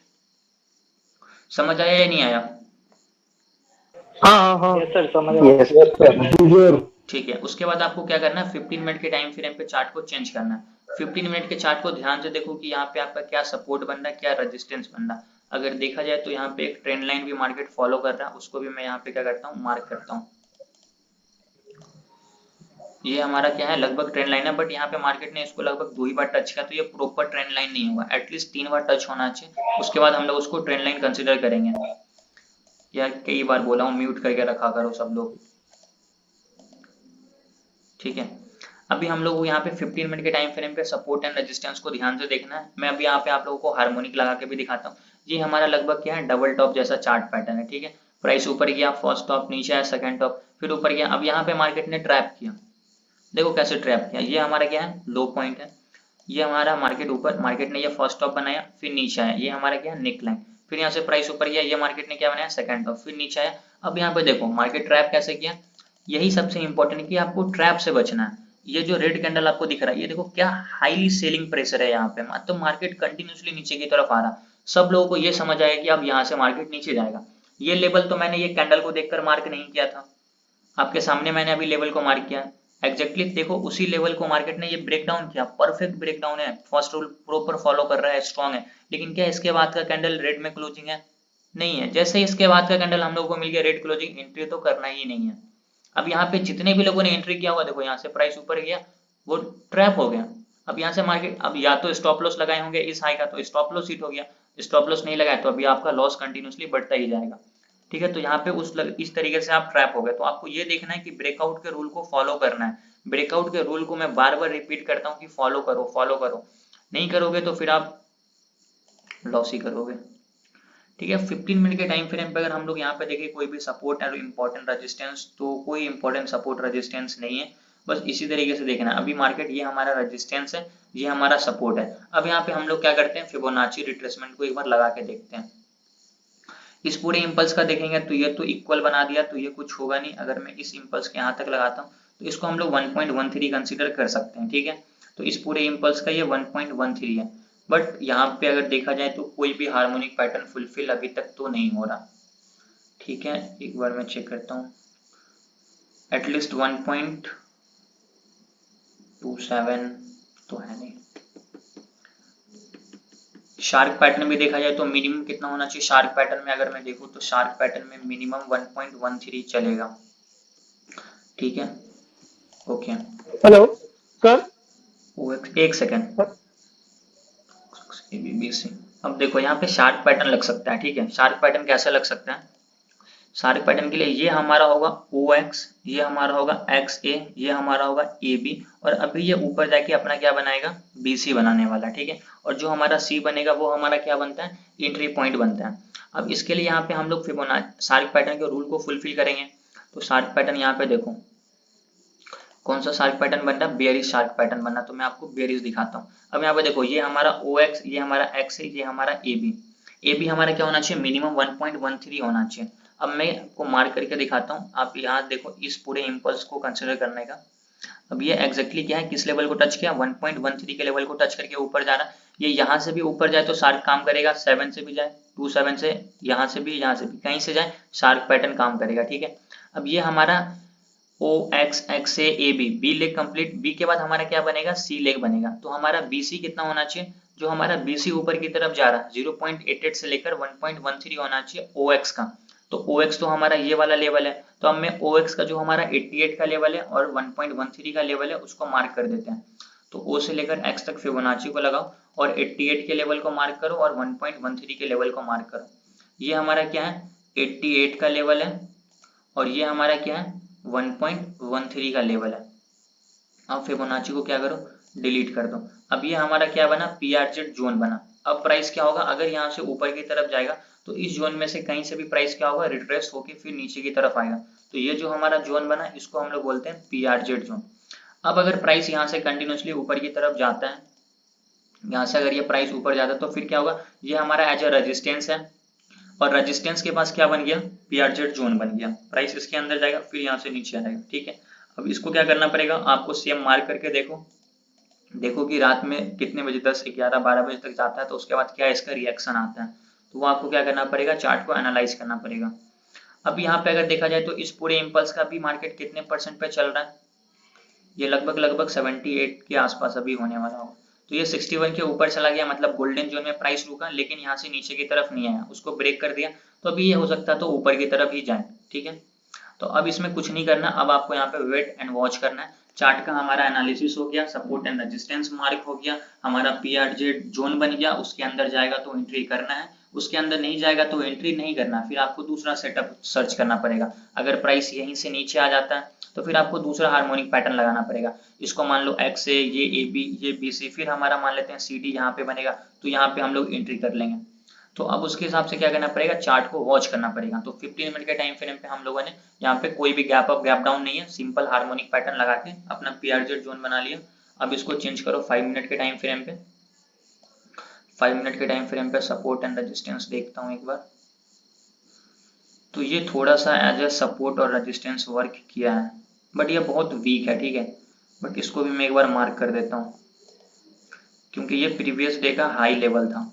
समझ आया या नहीं आया? हाँ हाँ यस सर समझ आया। ठीक है, उसके बाद आपको क्या करना है, 15 मिनट के टाइम फ्रेम पे चार्ट को चेंज करना है। 15 मिनट के चार्ट को ध्यान से देखो कि यहाँ पे आपका क्या सपोर्ट बन रहा है, क्या रेजिस्टेंस बन रहा है। अगर देखा जाए तो यहाँ पे एक ट्रेंड लाइन भी मार्केट फॉलो कर रहा है, उसको भी मैं यहाँ पे क्या करता हूँ, मार्क करता हूँ। ये हमारा क्या है, लगभग ट्रेंड लाइन है, बट यहाँ पे मार्केट ने इसको लगभग 2 ही बार टच किया, तो ये प्रॉपर ट्रेंड लाइन नहीं होगा, एटलीस्ट 3 बार टच होना चाहिए, उसके बाद हम लोग उसको ट्रेंड लाइन कंसिडर करेंगे। यार कई बार बोला हूँ, म्यूट करके रखा करो सब लोग। ठीक है, अभी हम लोग यहाँ पे 15 मिनट के टाइम फ्रेम पे सपोर्ट एंड रेजिस्टेंस को ध्यान से देखना है। मैं अभी यहाँ पे आप लोगों को हार्मोनिक लगा के भी दिखाता हूँ। ये हमारा लगभग क्या है, डबल टॉप जैसा चार्ट पैटर्न है। ठीक है, प्राइस ऊपर गया, फर्स्ट टॉप, नीचे आया सेकंड टॉप, फिर ऊपर गया। अब यहाँ पे मार्केट ने ट्रैप किया, देखो कैसे ट्रैप किया। ये हमारा क्या है, लो पॉइंट है। ये हमारा मार्केट ऊपर, मार्केट ने ये फर्स्ट टॉप बनाया, फिर नीचे आया, ये हमारा क्या है, नेक लाइन। फिर यहाँ से प्राइस ऊपर गया, ये मार्केट ने क्या बनाया, सेकंड टॉप, फिर नीचे आया। अब यहाँ पे देखो मार्केट ट्रैप कैसे किया, यही सबसे इंपॉर्टेंट है कि आपको ट्रैप से बचना है। ये जो रेड कैंडल आपको दिख रहा है, ये देखो क्या हाईली सेलिंग प्रेशर है यहाँ पे, मतलब मार्केट कंटिन्यूसली नीचे की तरफ आ रहा। सब लोगों को ये समझ आया कि अब यहाँ से मार्केट नीचे जाएगा। ये लेवल तो मैंने ये कैंडल को देखकर मार्क नहीं किया था, आपके सामने मैंने अभी लेवल को मार्क किया। एग्जैक्टली देखो उसी लेवल को मार्केट ने ये ब्रेक डाउन किया, परफेक्ट ब्रेक डाउन है, फर्स्ट रूल प्रॉपर फॉलो कर रहा है, स्ट्रॉन्ग है। लेकिन क्या इसके बाद का कैंडल रेड में क्लोजिंग है? नहीं है। जैसे इसके बाद का कैंडल हम लोग को मिल गया रेड क्लोजिंग, एंट्री तो करना ही नहीं है। अब यहाँ पे जितने भी लोगों ने एंट्री किया हुआ, देखो यहाँ से प्राइस ऊपर गया, वो ट्रैप हो गया। अब यहाँ से मार्केट अब या तो स्टॉप लॉस लगाए होंगे इस हाई का, तो स्टॉप लॉस हिट हो गया, स्टॉप लॉस नहीं लगाया तो अभी आपका लॉस कंटिन्यूसली बढ़ता ही जाएगा। ठीक है, तो यहाँ पे इस तरीके से आप ट्रैप हो गए। तो आपको ये देखना है कि ब्रेकआउट के रूल को फॉलो करना है। ब्रेकआउट के रूल को मैं बार बार रिपीट करता हूँ कि फॉलो करो, फॉलो करो। नहीं करोगे तो फिर आप लॉस ही करोगे। ठीक है, 15 मिनट के टाइम फ्रेम पे अगर हम लोग यहाँ पे देखें कोई भी सपोर्ट और इम्पोर्टेंट रेजिस्टेंस, तो कोई इम्पोर्टेंट सपोर्ट रेजिस्टेंस नहीं है, बस इसी तरीके से देखना है। अभी मार्केट ये हमारा रेजिस्टेंस है, ये हमारा सपोर्ट है। अब यहाँ पे हम लोग क्या करते हैं, फिबोनाची रिट्रेसमेंट को एक बार लगा के देखते हैं। इस पूरे इम्पल्स का देखेंगे तो ये तो इक्वल बना दिया, तो ये कुछ होगा नहीं। अगर मैं इस इम्पल्स के यहाँ तक लगाता हूँ तो इसको हम लोग 1.13 कंसिडर कर सकते हैं। ठीक है, तो इस पूरे इम्पल्स का ये 1.13 है। बट यहाँ पे अगर देखा जाए तो कोई भी हार्मोनिक पैटर्न फुलफिल अभी तक तो नहीं हो रहा। ठीक है, एक बार मैं चेक करता हूँ, एटलीस्ट 1.27 तो है नहीं। शार्क पैटर्न भी देखा जाए तो मिनिमम कितना होना चाहिए, शार्क पैटर्न में अगर मैं देखूं तो शार्क पैटर्न में मिनिमम 1.13 चलेगा। ठीक है, ओके। हेलो सर, एक सेकेंड, अब देखो यहाँ पे शार्क पैटर्न लग सकता है। ठीक है, शार्क पैटर्न कैसे लग सकता है, शार्क पैटर्न के लिए ये हमारा होगा OX, ये हमारा होगा XA, ये हमारा होगा AB, और अभी ये ऊपर जाके अपना क्या बनाएगा, BC बनाने वाला। ठीक है, और जो हमारा C बनेगा वो हमारा क्या बनता है, एंट्री पॉइंट बनता है। अब इसके लिए यहाँ पे हम लोग फिबोनाची शार्क पैटर्न के रूल को फुलफिल करेंगे। तो शार्क पैटर्न यहाँ पे देखो कौन सा शार्क पैटर्न बनना, बेयरिश शार्क पैटर्न बनना, तो मैं आपको बेयरिश दिखाता हूँ। अब यहाँ पे देखो ये हमारा OX, ये हमारा XA, ये हमारा AB हमारा क्या होना चाहिए, मिनिमम 1.13 होना चाहिए। अब मैं आपको मार्क करके दिखाता हूँ, आप यहाँ देखो इस पूरे इम्पल्स को कंसिडर करने का। अब ये एग्जैक्टली क्या है, किस लेवल को टच किया, 1.13 के लेवल को टच करके ऊपर जा रहा है। ये यहाँ से भी ऊपर जाए तो शार्क काम करेगा, 7 से भी जाए, 27 से, यहाँ से भी कहीं से जाए शार्क पैटर्न काम करेगा। ठीक है, अब ये हमारा OX, XA, AB, B leg complete, B के बाद हमारा क्या बनेगा, C लेग बनेगा। तो हमारा BC कितना होना चाहिए, जो हमारा BC ऊपर की तरफ जा रहा है 0.88 से लेकर 1.13 होना चाहिए OX का। तो OX तो हमारा ये वाला लेवल है, तो अब मैं OX का जो हमारा 88 का लेवल है और 1.13 का लेवल है उसको मार्क कर देते हैं। तो O से लेकर X तक फिबोनाची को लगाओ और 88 के लेवल को मार्क करो और 1.13 के लेवल को मार्क करो। ये हमारा क्या है, 88 का लेवल है और ये हमारा क्या है, 1.13 का लेवल है। अब फिबोनाची को क्या करो, डिलीट कर दो। अब ये हमारा क्या बना, PRZ जोन बना। अब प्राइस क्या होगा, अगर यहाँ से ऊपर की तरफ जाएगा तो इस जोन में से कहीं से भी प्राइस क्या होगा, रिट्रेस होके फिर नीचे की तरफ आएगा। तो ये जो हमारा जोन बना इसको हम लोग बोलते हैं PRZ जोन। अब अगर प्राइस यहाँ से कंटिन्यूसली ऊपर की तरफ जाता है, यहाँ से अगर ये प्राइस ऊपर जाता है तो फिर क्या होगा, ये हमारा एज अ रेजिस्टेंस है और रेजिस्टेंस के पास क्या बन गया, PRZ जोन बन गया। प्राइस इसके अंदर जाएगा फिर यहाँ से नीचे आएगा। ठीक है, अब इसको क्या करना पड़ेगा, आपको सेम मार्क करके देखो कि रात में कितने बजे, 10, 11, 12 बजे तक जाता है तो उसके बाद क्या इसका रिएक्शन आता है। तो वो आपको क्या करना पड़ेगा, चार्ट को एनालाइज करना पड़ेगा। अब यहाँ पे अगर देखा जाए तो इस पूरे इम्पल्स का भी मार्केट कितने % पे चल रहा है, ये लगभग 78 के आसपास अभी होने वाला होगा। तो ये 61 के ऊपर चला गया, मतलब गोल्डन जोन में प्राइस रुका, लेकिन यहाँ से नीचे की तरफ नहीं आया, उसको ब्रेक कर दिया। तो अभी ये हो सकता है तो ऊपर की तरफ ही जाए। ठीक है, तो अब इसमें कुछ नहीं करना, अब आपको यहाँ पे वेट एंड वॉच करना है। चार्ट का हमारा एनालिसिस हो गया, सपोर्ट एंड रेजिस्टेंस मार्क हो गया, हमारा PRZ जोन बन गया, उसके अंदर जाएगा तो एंट्री करना है, उसके अंदर नहीं जाएगा तो एंट्री नहीं करना, फिर आपको दूसरा सेटअप सर्च करना पड़ेगा। अगर प्राइस यहीं से नीचे आ जाता है तो फिर आपको दूसरा हार्मोनिक पैटर्न लगाना पड़ेगा। इसको मान लो XA, ये AB, ये BC, फिर हमारा मान लेते हैं CD यहाँ पे बनेगा, तो यहाँ पे हम लोग एंट्री कर लेंगे। तो अब उसके हिसाब से क्या करना पड़ेगा, चार्ट को वॉच करना पड़ेगा। तो 15 मिनट के टाइम फ्रेम पे हम लोगों ने यहाँ पे कोई भी गैप अप गैप डाउन नहीं है, सिंपल हार्मोनिक पैटर्न लगा के अपना PRZ जोन बना लिया। अब इसको चेंज करो 5 मिनट के टाइम फ्रेम पे। 5 मिनट के टाइम फ्रेम पे सपोर्ट एंड रेजिस्टेंस देखता हूँ एक बार। तो ये थोड़ा सा एज ए सपोर्ट और रेजिस्टेंस वर्क किया है, बट ये बहुत वीक है। ठीक है, बट इसको भी मैं एक बार मार्क कर देता हूँ क्योंकि ये प्रीवियस डे का हाई लेवल था।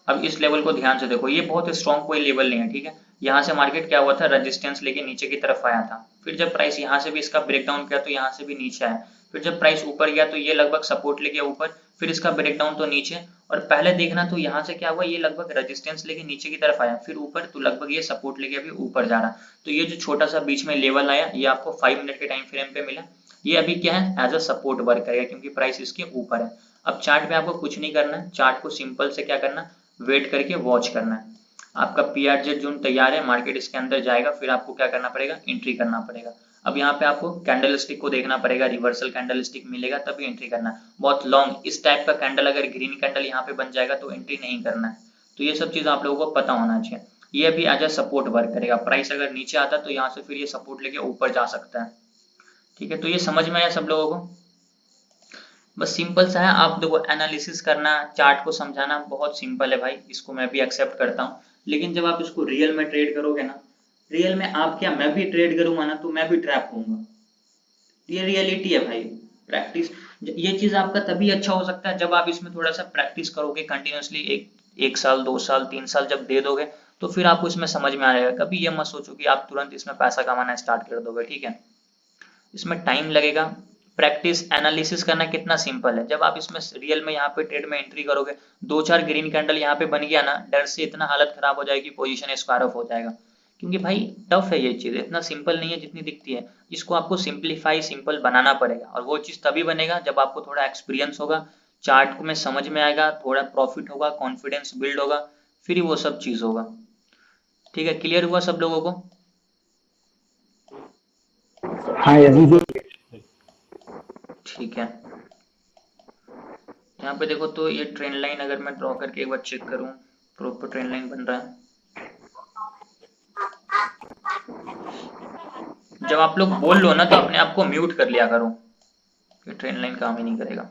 अब इस लेवल को ध्यान से देखो, ये बहुत स्ट्रॉन्ग कोई लेवल नहीं है। ठीक है, यहाँ से मार्केट क्या हुआ था, रेजिस्टेंस लेके नीचे की तरफ आया था। फिर जब प्राइस यहाँ से भी इसका ब्रेकडाउन किया तो यहाँ से भी नीचे आया। फिर जब प्राइस ऊपर गया तो ये लगभग सपोर्ट लेके ऊपर, फिर इसका ब्रेकडाउन तो नीचे। और पहले देखना तो यहाँ से क्या हुआ, ये लगभग रेजिस्टेंस लेके नीचे की तरफ आया, फिर ऊपर, तो लगभग ये सपोर्ट लेके अभी ऊपर जा रहा। तो ये जो छोटा सा बीच में लेवल आया, ये आपको 5 मिनट के टाइम फ्रेम पे मिला, ये अभी क्या है, एज अ सपोर्ट वर्क करेगा क्योंकि प्राइस इसके ऊपर है। अब चार्ट पे आपको कुछ नहीं करना है, चार्ट को सिंपल से क्या करना, वेट करके वॉच करना है। आपका पीआरजेड जोन तैयार है, मार्केट इसके अंदर जाएगा, फिर आपको क्या करना पड़ेगा, एंट्री करना पड़ेगा। अब यहाँ पे आपको कैंडल स्टिक को देखना पड़ेगा, रिवर्सल कैंडल स्टिक मिलेगा तभी एंट्री करना है। बहुत लॉन्ग इस टाइप का कैंडल अगर ग्रीन कैंडल यहाँ पे बन जाएगा तो एंट्री नहीं करना है। तो ये सब चीज आप लोगों को पता होना चाहिए। ये भी एज अ सपोर्ट वर्क करेगा, प्राइस अगर नीचे आता तो यहाँ से फिर ये सपोर्ट लेके ऊपर जा सकता है। ठीक है, तो ये समझ में आया सब लोगों को? बस सिंपल सा है, आप देखो एनालिसिस करना, चार्ट को समझाना बहुत सिंपल है भाई, इसको मैं भी एक्सेप्ट करता हूँ। लेकिन जब आप इसको रियल में ट्रेड करोगे ना, रियल में आप क्या, मैं भी ट्रेड करूंगा ना तो मैं भी ट्रैप होऊंगा। ये रियलिटी है भाई। प्रैक्टिस, ये चीज आपका तभी अच्छा हो सकता है जब आप इसमें थोड़ा सा प्रैक्टिस करोगे कंटिन्यूअसली, एक साल 2 साल 3 साल जब दे दोगे तो फिर आपको इसमें समझ में आ जाएगा। कभी ये मत सोचो कि आप तुरंत इसमें पैसा कमाना स्टार्ट कर दोगे, ठीक है, इसमें टाइम लगेगा। प्रैक्टिस एनालिसिस करना कितना सिंपल है, जब आप इसमें रियल में यहाँ पे ट्रेड में एंट्री करोगे, 2-4 ग्रीन कैंडल यहाँ पे बन गया ना, डर से इतना हालत खराब हो जाएगी, पोजीशन स्क्वायर ऑफ हो जाएगा। क्योंकि भाई टफ है, ये चीज इतना सिंपल नहीं है जितनी दिखती है। इसको आपको सिंपलीफाई, सिंपल बनाना पड़ेगा, और वो चीज तभी बनेगा जब आपको थोड़ा एक्सपीरियंस होगा, चार्ट में समझ में आएगा, थोड़ा प्रॉफिट होगा, कॉन्फिडेंस बिल्ड होगा, फिर वो सब चीज होगा। ठीक है, क्लियर हुआ सब लोगों को? हाँ यदि ठीक है, यहाँ पे देखो तो ये ट्रेंड लाइन अगर मैं ड्रॉ करके एक बार चेक करूं, प्रॉपर ट्रेंड लाइन बन रहा है। जब आप लोग बोल लो ना तो अपने आप को म्यूट कर लिया करो, ये ट्रेंड लाइन काम ही नहीं करेगा।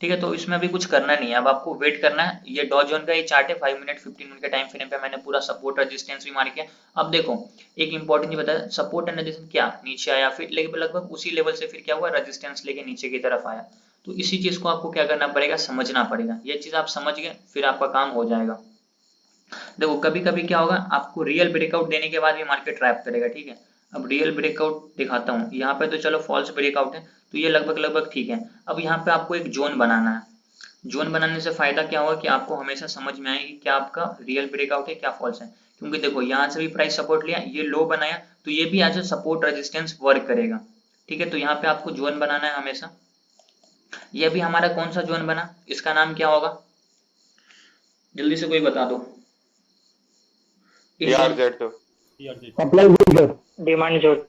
ठीक है, तो इसमें अभी कुछ करना नहीं है, अब आपको वेट करना है। ये डॉ जोन का ये चार्ट है, 5 मिनट 15 मिनट के टाइम फ्रेम पे मैंने पूरा सपोर्ट रेजिस्टेंस भी मार किया। अब देखो एक इंपॉर्टेंट चीज बताया, सपोर्ट एंड रेजिस्टेंस क्या नीचे आया, फिर लगभग उसी लेवल से फिर क्या हुआ, रेजिस्टेंस लेके नीचे की तरफ आया। तो इसी चीज को आपको क्या करना पड़ेगा, समझना पड़ेगा। ये चीज आप समझ गए फिर आपका काम हो जाएगा। देखो कभी कभी क्या होगा, आपको रियल ब्रेकआउट देने के बाद भी मार्केट ट्रैप करेगा, ठीक है। अब रियल ब्रेकआउट दिखाता हूँ, यहाँ पे तो चलो फॉल्स ब्रेकआउट है, तो ये लगभग ठीक है। अब यहाँ पे आपको एक जोन बनाना है। जोन बनाने से फायदा क्या होगा कि आपको हमेशा समझ में आएगी क्या आपका रियल ब्रेकआउट है क्या फॉल्स है। क्योंकि देखो यहाँ से भी प्राइस सपोर्ट लिया, ये लो बनाया, तो ये भी as a support resistance work करेगा। ठीक है, तो यहाँ पे आपको जोन बनाना है हमेशा। ये भी हमारा कौन सा जोन बना, इसका नाम क्या होगा, जल्दी से कोई बता दो। पीआरजेड जो सप्लाई जोन, डिमांड जोन,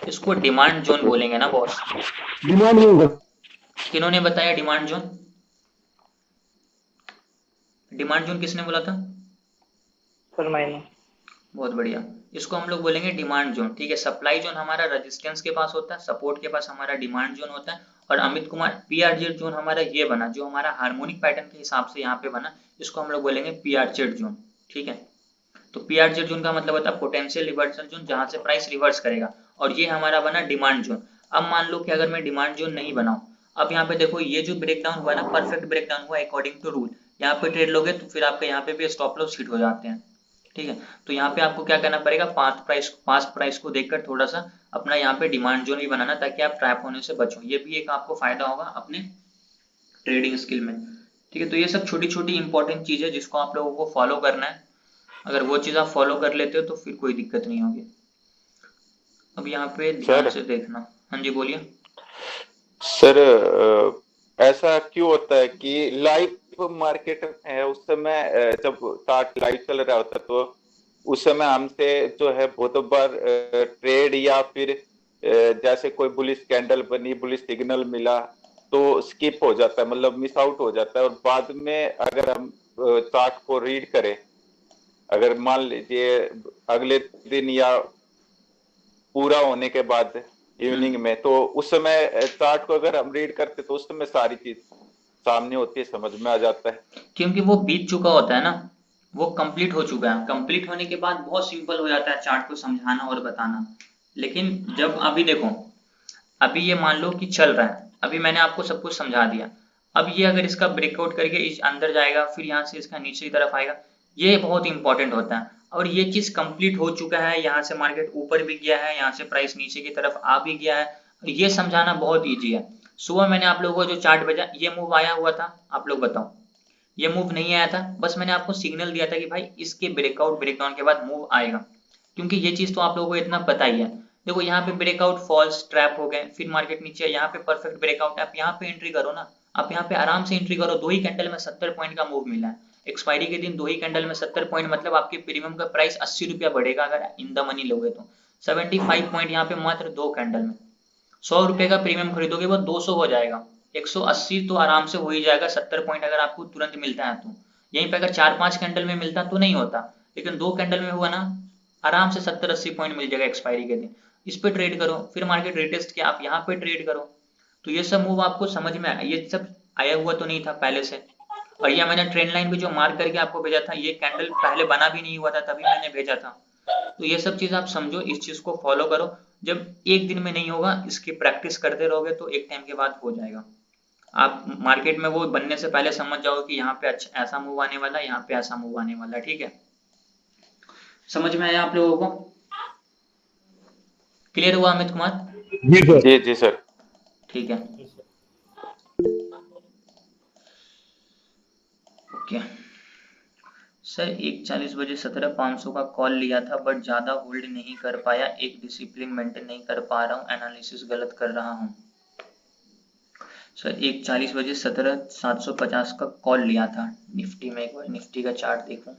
इसको डिमांड जोन बोलेंगे ना बॉस। डिमांड जोन किन्होंने बताया डिमांड जोन? डिमांड जोन किसने बोला था? सर मैंने। बहुत बढ़िया, इसको हम लोग बोलेंगे डिमांड जोन। ठीक है, सप्लाई जोन हमारा रेजिस्टेंस के पास होता है, सपोर्ट के पास हमारा डिमांड जोन होता है। और अमित कुमार पीआरजेड जोन हमारा ये बना, जो हमारा हार्मोनिक पैटर्न के हिसाब से यहाँ पे बना, इसको हम लोग बोलेंगे पीआरजेड जोन। ठीक है, तो पीआरजेड जोन का मतलब होता है पोटेंशियल रिवर्सल जोन, जहां से प्राइस रिवर्स करेगा। और ये हमारा बना डिमांड जोन। अब मान लो कि अगर मैं डिमांड जोन नहीं बनाऊं, अब यहाँ पे देखो ये जो ब्रेकडाउन हुआ ना, परफेक्ट ब्रेकडाउन हुआ अकॉर्डिंग टू रूल। यहाँ पे ट्रेड लोगे तो फिर आपके यहाँ पे भी स्टॉप लॉस हिट हो जाते हैं। ठीक है, तो यहाँ पे आपको क्या करना पड़ेगा, पास्ट प्राइस को देखकर थोड़ा सा अपना यहाँ पे डिमांड जोन भी बनाना, ताकि आप ट्रैप होने से बचो। ये भी एक आपको फायदा होगा अपने ट्रेडिंग स्किल में। ठीक है, तो ये सब छोटी छोटी इंपॉर्टेंट चीज है जिसको आप लोगों को फॉलो करना है। अगर वो चीज आप फॉलो कर लेते हो तो फिर कोई दिक्कत नहीं होगी। अब यहाँ पे ध्यान से देखना। हाँ जी बोलिए सर। ऐसा क्यों होता है कि लाइव मार्केट है उस समय, जब चार्ट लाइव चल रहा होता है तो उस समय हमसे जो है बहुत बार ट्रेड या फिर जैसे कोई बुलिश कैंडल बनी, बुलिश सिग्नल मिला तो स्किप हो जाता है, मतलब मिस आउट हो जाता है। और बाद में अगर हम चार्ट को रीड करें, अगर मान लीजिए अगले दिन या पूरा होने के बाद इवनिंग में, तो उस समय चार्ट को अगर हम रीड करते तो उस समय सारी चीज सामने होती है, समझ में आ जाता है। क्योंकि वो बीत चुका होता है ना, वो कंप्लीट हो चुका है। कंप्लीट होने के बाद बहुत सिंपल हो जाता है चार्ट को समझाना और बताना। लेकिन जब अभी देखो, अभी ये मान लो कि चल रहा है, अभी मैंने आपको सब कुछ समझा दिया। अब ये अगर इसका ब्रेकआउट करके इस अंदर जाएगा, फिर यहाँ से इसका नीचे की तरफ आएगा, ये बहुत इंपॉर्टेंट होता है। और ये चीज कंप्लीट हो चुका है, यहाँ से मार्केट ऊपर भी गया है, यहाँ से प्राइस नीचे की तरफ आ भी गया है, और ये समझाना बहुत ईजी है। सुबह मैंने आप लोगों को जो चार्ट भेजा, ये मूव आया हुआ था, आप लोग बताओ, ये मूव नहीं आया था, बस मैंने आपको सिग्नल दिया था कि भाई इसके ब्रेकआउट ब्रेकडाउन के बाद मूव आएगा, क्योंकि ये चीज तो आप लोगों को इतना पता ही है। देखो यहाँ पे ब्रेकआउट फॉल्स ट्रैप हो गए, फिर मार्केट नीचे, यहाँ पे परफेक्ट ब्रेकआउट, आप यहाँ पे एंट्री करो ना, आप यहाँ पे आराम से एंट्री करो। 2 ही कैंडल में 70 पॉइंट का मूव मिला है, एक्सपायरी के दिन 2 ही कैंडल में 70 पॉइंट, मतलब आपके प्रीमियम का प्राइस 80 रुपया बढ़ेगा अगर इन द मनी लोगे तो। 75 पॉइंट यहाँ पे मात्र 2 कैंडल में, 100 रुपए का प्रीमियम खरीदोगे वो 200 हो जाएगा, 180 तो आराम से हो ही जाएगा। 70 पॉइंट अगर आपको तुरंत मिलता है तो, यहीं पे अगर 4-5 कैंडल में मिलता तो नहीं होता, लेकिन 2 कैंडल में हुआ ना, आराम से 70-80 पॉइंट मिल जाएगा एक्सपायरी के दिन। इस पे ट्रेड करो, फिर मार्केट रिटेस्ट किया, आप यहाँ पे ट्रेड करो। तो ये सब मूव आपको समझ में आया, ये सब आया हुआ तो नहीं था पहले से। और ये मैंने ट्रेंड लाइन पे जो मार्क करके आपको भेजा था, ये कैंडल पहले बना भी नहीं हुआ था, तभी मैंने भेजा था। तो ये सब चीज आप समझो, इस चीज को फॉलो करो। जब एक दिन में नहीं होगा, इसकी प्रैक्टिस करते रहोगे तो एक टाइम के बाद हो जाएगा। आप मार्केट में वो बनने से पहले समझ जाओ कि यहाँ पे अच्छा ऐसा मूव आने वाला है, यहाँ पे ऐसा मूव आने वाला है, ठीक है। समझ में आया आप लोगों को? क्लियर हुआ अमित कुमार? जी सर। ठीक है, ओके सर। 1:40 बजे 17,500 का कॉल लिया था, बट ज्यादा होल्ड नहीं कर पाया, एक डिसिप्लिन मेंटेन नहीं कर पा रहा हूँ, एनालिसिस गलत कर रहा हूँ। सर 1:40 बजे 17,750 का कॉल लिया था निफ्टी में, एक बार निफ्टी का चार्ट देखूं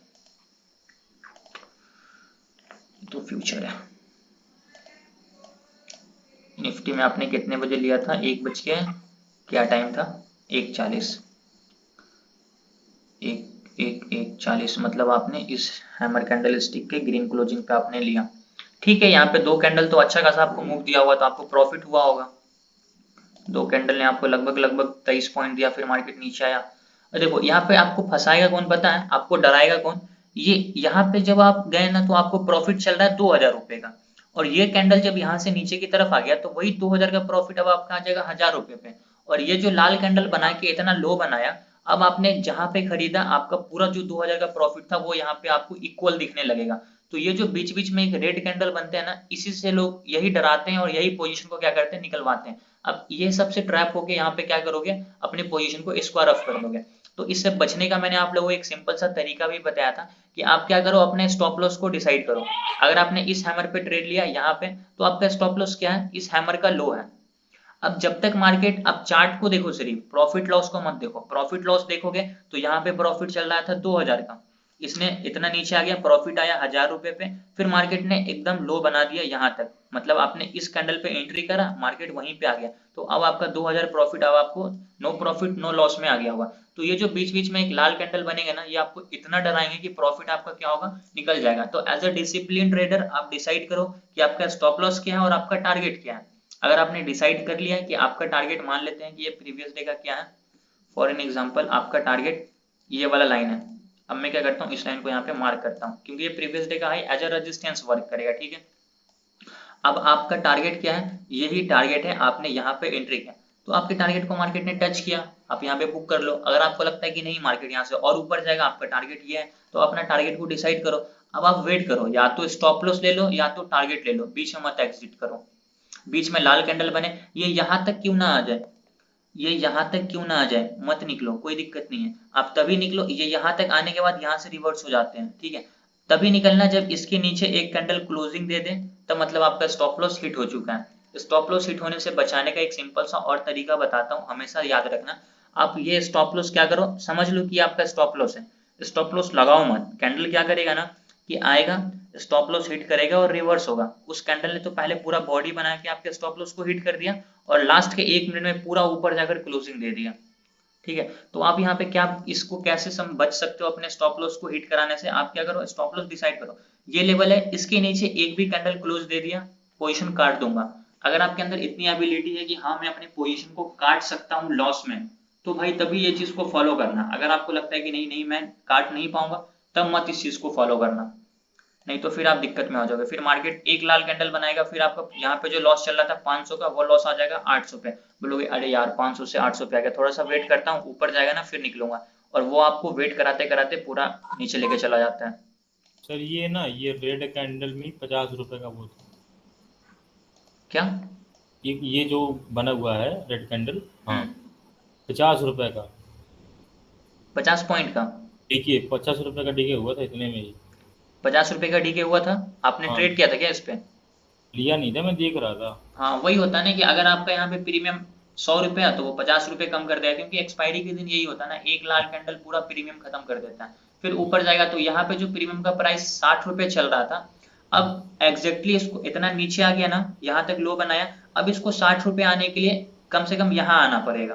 तो फ्यूचर है। निफ्टी में आपने कितने बजे लिया था? 1 बज के क्या टाइम था? 1:40, 1:40, मतलब आपने इस हैमर कैंडल स्टिक के ग्रीन क्लोजिंग पे आपने लिया, ठीक है। यहाँ पे 2 कैंडल तो अच्छा खासा आपको मूव दिया हुआ, तो आपको प्रॉफिट हुआ होगा। 2 कैंडल ने आपको लगभग 23 पॉइंट दिया, फिर मार्केट नीचे आया। और देखो यहाँ पे आपको फंसाएगा कौन पता है? आपको डराएगा कौन? ये यहाँ पे जब आप गए ना, तो आपको प्रॉफिट चल रहा है 2000 रुपए का, और ये कैंडल जब यहाँ से नीचे की तरफ आ गया तो वही 2000 का प्रॉफिट अब आपका आ जाएगा 1000 रुपए पे। और ये जो लाल कैंडल बना के इतना लो बनाया, अब आपने जहां पे खरीदा, आपका पूरा जो 2000 का प्रॉफिट था वो यहाँ पे आपको इक्वल दिखने लगेगा। तो ये जो बीच बीच में एक रेड कैंडल बनते हैं ना, इसी से लोग यही डराते हैं और यही पोजीशन को क्या करते हैं, निकलवाते हैं। अब ये सबसे ट्रैप होके यहाँ पे क्या करोगे, अपनी पोजीशन को स्क्वायर ऑफ कर दोगे। तो इससे बचने का मैंने आप लोगों को एक सिंपल सा तरीका भी बताया था कि आप क्या करो, अपने स्टॉप लॉस को डिसाइड करो। अगर आपने इस हैमर पे ट्रेड लिया यहाँ पे, तो आपका स्टॉप लॉस क्या है? इस हैमर का लो है। अब जब तक मार्केट, अब चार्ट को देखो, सिर्फ प्रॉफिट लॉस को मत देखो। प्रॉफिट लॉस देखोगे तो यहाँ पे प्रॉफिट चल रहा था 2000 का, इसने इतना नीचे आ गया, प्रॉफिट आया 1000 रुपए पे, फिर मार्केट ने एकदम लो बना दिया यहाँ तक, मतलब आपने इस कैंडल पे एंट्री करा, मार्केट वहीं पे आ गया, तो अब आपका 2000 प्रॉफिट अब आपको नो प्रॉफिट नो लॉस में आ गया होगा। तो ये जो बीच बीच में एक लाल कैंडल बनेगा ना, ये आपको इतना डराएंगे कि प्रॉफिट आपका क्या होगा, निकल जाएगा। तो एज अ डिसिप्लिन ट्रेडर आप डिसाइड करो कि आपका स्टॉप लॉस क्या है और आपका टारगेट क्या है। अगर आपने डिसाइड कर लिया है कि आपका टारगेट, मान लेते हैं कि ये प्रीवियस डे का क्या है, फॉर एन एग्जांपल आपका टारगेट ये वाला लाइन है। अब मैं क्या करता हूँ, इस लाइन को यहाँ पे मार्क करता हूँ, क्योंकि ये प्रीवियस डे का high as a resistance work करेगा, ठीक है। अब आपका टारगेट क्या है? यही टारगेट है, आपने यहाँ पे एंट्री किया, तो आपके टारगेट को मार्केट ने टच किया, आप यहाँ पे बुक कर लो। अगर आपको लगता है कि नहीं मार्केट यहाँ से और ऊपर जाएगा, आपका टारगेट ये है, तो अपना टारगेट को डिसाइड करो। अब आप वेट करो, या तो स्टॉप लॉस ले लो या तो टारगेट ले लो, बीच में मत एग्जिट करो। बीच में लाल कैंडल बने, ये यहाँ तक क्यों ना आ जाए, ये यहाँ तक क्यों ना आ जाए, मत निकलो, कोई दिक्कत नहीं है। आप तभी निकलो, ये यहाँ तक आने के बाद यहाँ से रिवर्स हो जाते हैं, ठीक है। तभी निकलना जब इसके नीचे एक कैंडल क्लोजिंग दे दे, तब मतलब आपका स्टॉप लॉस हिट हो चुका है। स्टॉप लॉस हिट होने से बचाने का एक सिंपल सा और तरीका बताता हूँ, हमेशा याद रखना। आप ये स्टॉप लॉस क्या करो, समझ लो कि आपका स्टॉप लॉस है, स्टॉप लॉस लगाओ मत। कैंडल क्या करेगा ना कि आएगा, स्टॉप लॉस हिट करेगा और रिवर्स होगा। उस कैंडल ने तो पहले पूरा बॉडी बना के आपके स्टॉप लॉस को हिट कर दिया, और लास्ट के 1 मिनट में पूरा ऊपर जाकर क्लोजिंग दे दिया, ठीक है। तो आप यहाँ पे क्या, इसको कैसे बच सकते हो अपने स्टॉप लॉस को हिट कराने से? आप क्या करो, स्टॉप लॉस डिसाइड करो, ये लेवल है, इसके नीचे एक भी कैंडल क्लोज दे दिया, पोजीशन काट दूंगा। अगर आपके अंदर इतनी एबिलिटी है कि हाँ मैं अपनी पोजीशन को काट सकता हूँ लॉस में, तो भाई तभी ये चीज को फॉलो करना। अगर आपको लगता है कि नहीं नहीं मैं काट नहीं पाऊंगा, तब मत इस चीज को फॉलो करना, नहीं तो फिर आप दिक्कत में आ जाओगे। फिर मार्केट एक लाल कैंडल बनाएगा, फिर आपका यहाँ पे जो लॉस चल रहा था 500 का, वो लॉस आ जाएगा 800 पे। बोलोगे अरे यार 500 से 800 पे आ गया, थोड़ा सा वेट करता हूँ, ऊपर जाएगा ना फिर निकलूंगा, और वो आपको वेट कराते कराते पूरा नीचे लेके चला जाता है। सर ये ना ये रेड कैंडल में 50 रुपए का वो था। क्या? ये जो बना हुआ है रेड कैंडल, हाँ, हम्म, 50 रुपए का 50 पॉइंट का? देखिए, 50 रुपए का डीके हुआ था इतने में ही। 50 रुपए का डीके हुआ था? आपने हाँ, ट्रेड किया था क्या इस पे? लिया नहीं था, मैं देख रहा था। हाँ, वही होता है ना कि अगर आपका यहाँ पे प्रीमियम 100 रुपये है तो वो 50 रुपये कम कर देगा, क्योंकि एक्सपायरी के दिन यही होता है ना, एक लाल कैंडल पूरा प्रीमियम खत्म कर देता है। फिर ऊपर जाएगा तो यहाँ पे जो प्रीमियम का प्राइस 60 रुपये चल रहा था, अब एग्जैक्टली इसको इतना नीचे आ गया ना, यहाँ तक लो बनाया, अब इसको 60 रुपये आने के लिए कम से कम यहाँ आना पड़ेगा।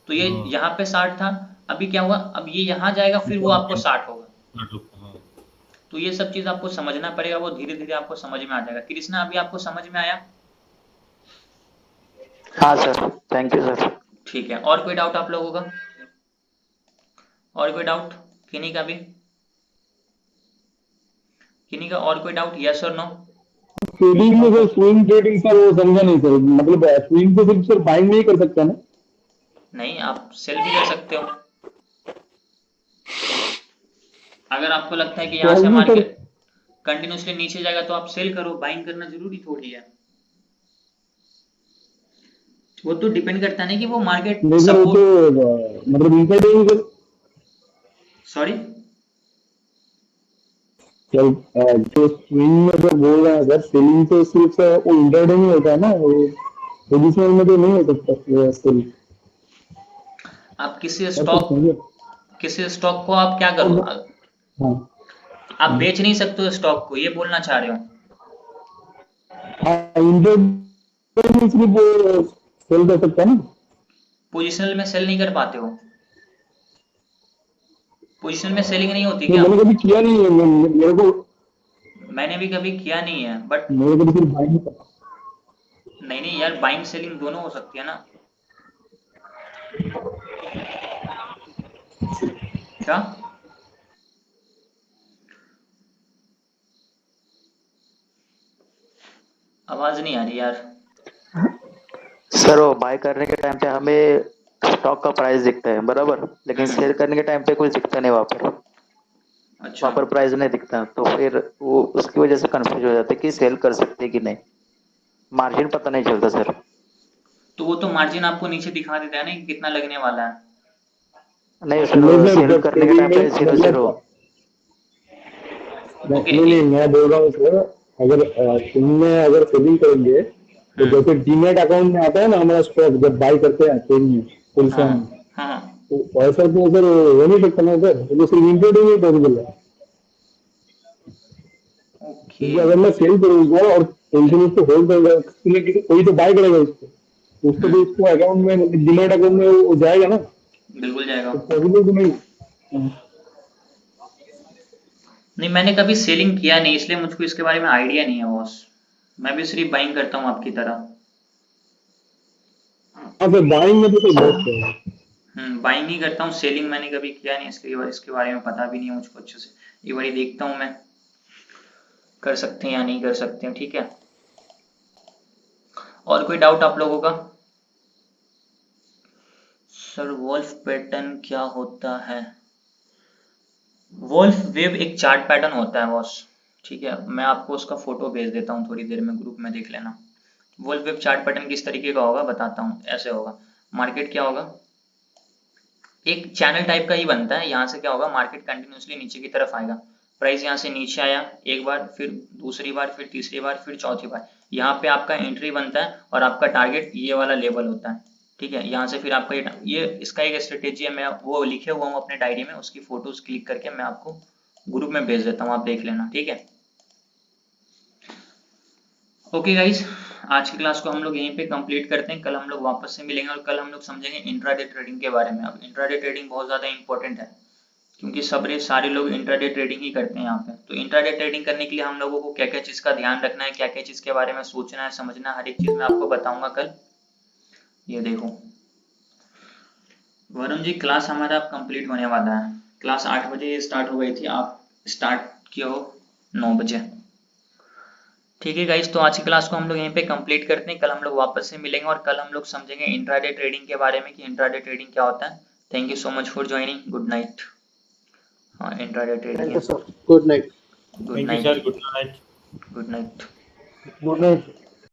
तो ये हाँ, यहाँ पे 60 था, अभी क्या हुआ, अब ये यहाँ जाएगा फिर वो आपको 60 होगा। 60 रुपए, हाँ। तो ये सब चीज आपको समझना पड़ेगा, वो धीरे धीरे आपको समझ में आ जाएगा। कृष्णा, अभी आपको समझ में आया? हाँ सर, थैंक यू सर। ठीक है, और कोई डाउट आप लोगों का? और कोई डाउट? किन्हीं का भी? किन्हीं का और कोई डाउट? यस और नो? ट्रेडिंग में सर स्विंग ट्रेडिंग सर वो समझा नहीं सर, मतलब स्विंग तो सिर्फ सर बाइंग नहीं कर सकता ना? नहीं, आप सेल भी कर सकते हो। अगर आपको लगता है कि यहाँ से तो सर मार्केट कंटिन्यूसली नीचे जाएगा तो आप सेल करो, बाइंग करना जरूरी थोड़ी है। वो तो डिपेंड करता है ना कि वो मार्केट नहीं सर, वो सपोर्ट। तो मतलब इंट्राडे सर, सॉरी? सर जो स्विंग में सर बोल रहे हैं सर, सेलिंग तो सिर्फ सर वो इंट्राडे में होता है ना, वो पोजिशनल में तो नहीं हो सकता सेल। आप किसी सर स्टॉक समझे? को आप क्या करो, हाँ आप बेच नहीं सकते हो स्टॉक को, ये बोलना चाह रहे हो? हाँ, इंट्राडे में सिर्फ वो सेल कर सकता है ना? पोजिशनल में सेल नहीं कर पाते हो? पोजिशनल में सेलिंग नहीं होती नहीं, क्या? मैंने कभी किया नहीं है, मेरे को मैंने भी कभी किया नहीं है, बट मेरे को तो सिर्फ बाइंग पता। नहीं नहीं यार, बाइंग सेलिंग दोनों हो सकती है ना। क्या? आवाज नहीं आ रही यार। सर वो बाय करने के टाइम पे हमें स्टॉक का प्राइस दिखता है बराबर, लेकिन सेल करने के टाइम पे कुछ दिखता नहीं वहाँ पर। अच्छा, वहाँ पर प्राइस नहीं दिखता, तो फिर वो उसकी वजह से कंफ्यूज हो जाते कि सेल कर सकते हैं कि नहीं, मार्जिन पता नहीं चलता सर। तो वो तो मार्जिन आपको नीचे दिखा देता है ना कि कितना लगने वाला है। नहीं सर, नहीं सर, सेल जब करने के ट्रेडिंग टाइम में पे 0-0। ओके, नहीं नहीं, मैं बोल रहा हूँ सर, अगर स्विंग में अगर सेलिंग करेंगे तो जैसे डीमेट अकाउंट में आता है ना हमारा स्टॉक, जब बाई करते हैं ट्रेड में पोजीशन हाँ में, हाँ, तो ऐसा तो सर हो नहीं सकता ना सर, तो सिर्फ इंट्राडे में पॉसिबल है। ओके, क्योंकि अगर मैं सेल करूंगा और पोजीशन उसको होल्ड करूंगा, कोई तो बाय करेगा उसको भी उसको अकाउंट में डीमेट अकाउंट में वो जाएगा ना, बिल्कुल जाएगा। तो पॉसिबल तो नहीं। नहीं, मैंने कभी सेलिंग किया नहीं, इसलिए मुझको इसके बारे में आइडिया नहीं है बॉस। मैं भी सिर्फ बाइंग करता हूँ आपकी तरह। हाँ सर, बाइंग में तो सर बेस्ट है। बाइंग ही करता हूँ, सेलिंग मैंने कभी किया नहीं, इसलिए इसके बारे में पता भी नहीं है मुझको अच्छे से। ये बारी देखता हूँ मैं, कर सकते हैं या नहीं कर सकते हैं, ठीक है। और कोई डाउट आप लोगों का? सर वोल्फ पैटर्न क्या होता है? वोल्फ वेव एक चार्ट पैटर्न होता है बॉस, ठीक है। मैं आपको उसका फोटो भेज देता हूँ थोड़ी देर में, ग्रुप में देख लेना। वोल्फ वेव चार्ट पैटर्न किस तरीके का होगा बताता हूँ। ऐसे होगा, मार्केट क्या होगा, एक चैनल टाइप का ही बनता है। यहाँ से क्या होगा, मार्केट कंटिन्यूसली नीचे की तरफ आएगा, प्राइस यहाँ से नीचे आया एक बार, फिर दूसरी बार, फिर तीसरी बार, फिर चौथी बार, यहाँ पे आपका एंट्री बनता है और आपका टारगेट ये वाला लेवल होता है, ठीक है। यहाँ से फिर आपका ये इसका एक स्ट्रेटेजी है, मैं वो लिखे हुआ हूँ अपने डायरी में, उसकी फोटोज क्लिक करके मैं आपको ग्रुप में भेज देता हूँ, आप देख लेना, ठीक है। ओके गाइज, आज की क्लास को हम लोग यहीं पे कंप्लीट करते हैं। कल हम लोग वापस से मिलेंगे और कल हम लोग समझेंगे इंट्राडे ट्रेडिंग के बारे में। अब इंट्राडे ट्रेडिंग बहुत ज़्यादा इंपॉर्टेंट है, क्योंकि सारे लोग इंट्राडे ट्रेडिंग ही करते हैं यहाँ पे। तो इंट्राडे ट्रेडिंग करने के लिए हम लोगों को क्या क्या चीज़ का ध्यान रखना है, क्या क्या चीज़ के बारे में सोचना है, समझना है, हर एक चीज़ मैं आपको बताऊंगा कल। ये देखो वरुण जी, क्लास हमारा अब कंप्लीट होने वाला है। क्लास 8 बजे स्टार्ट हो गई थी, आप स्टार्ट किए हो 9 बजे, ठीक है गाइस। तो आज की क्लास को हम लोग यहीं पे कंप्लीट करते हैं, कल हम लोग वापस से मिलेंगे और कल हम लोग समझेंगे इंट्राडे ट्रेडिंग के बारे में कि इंट्राडे ट्रेडिंग क्या होता है। Thank you so much for joining, good night. हाँ, इंट्राडे ट्रेडिंग थैंक है। You sir, good night. Good thank you night sir, good night. Good night. Good night.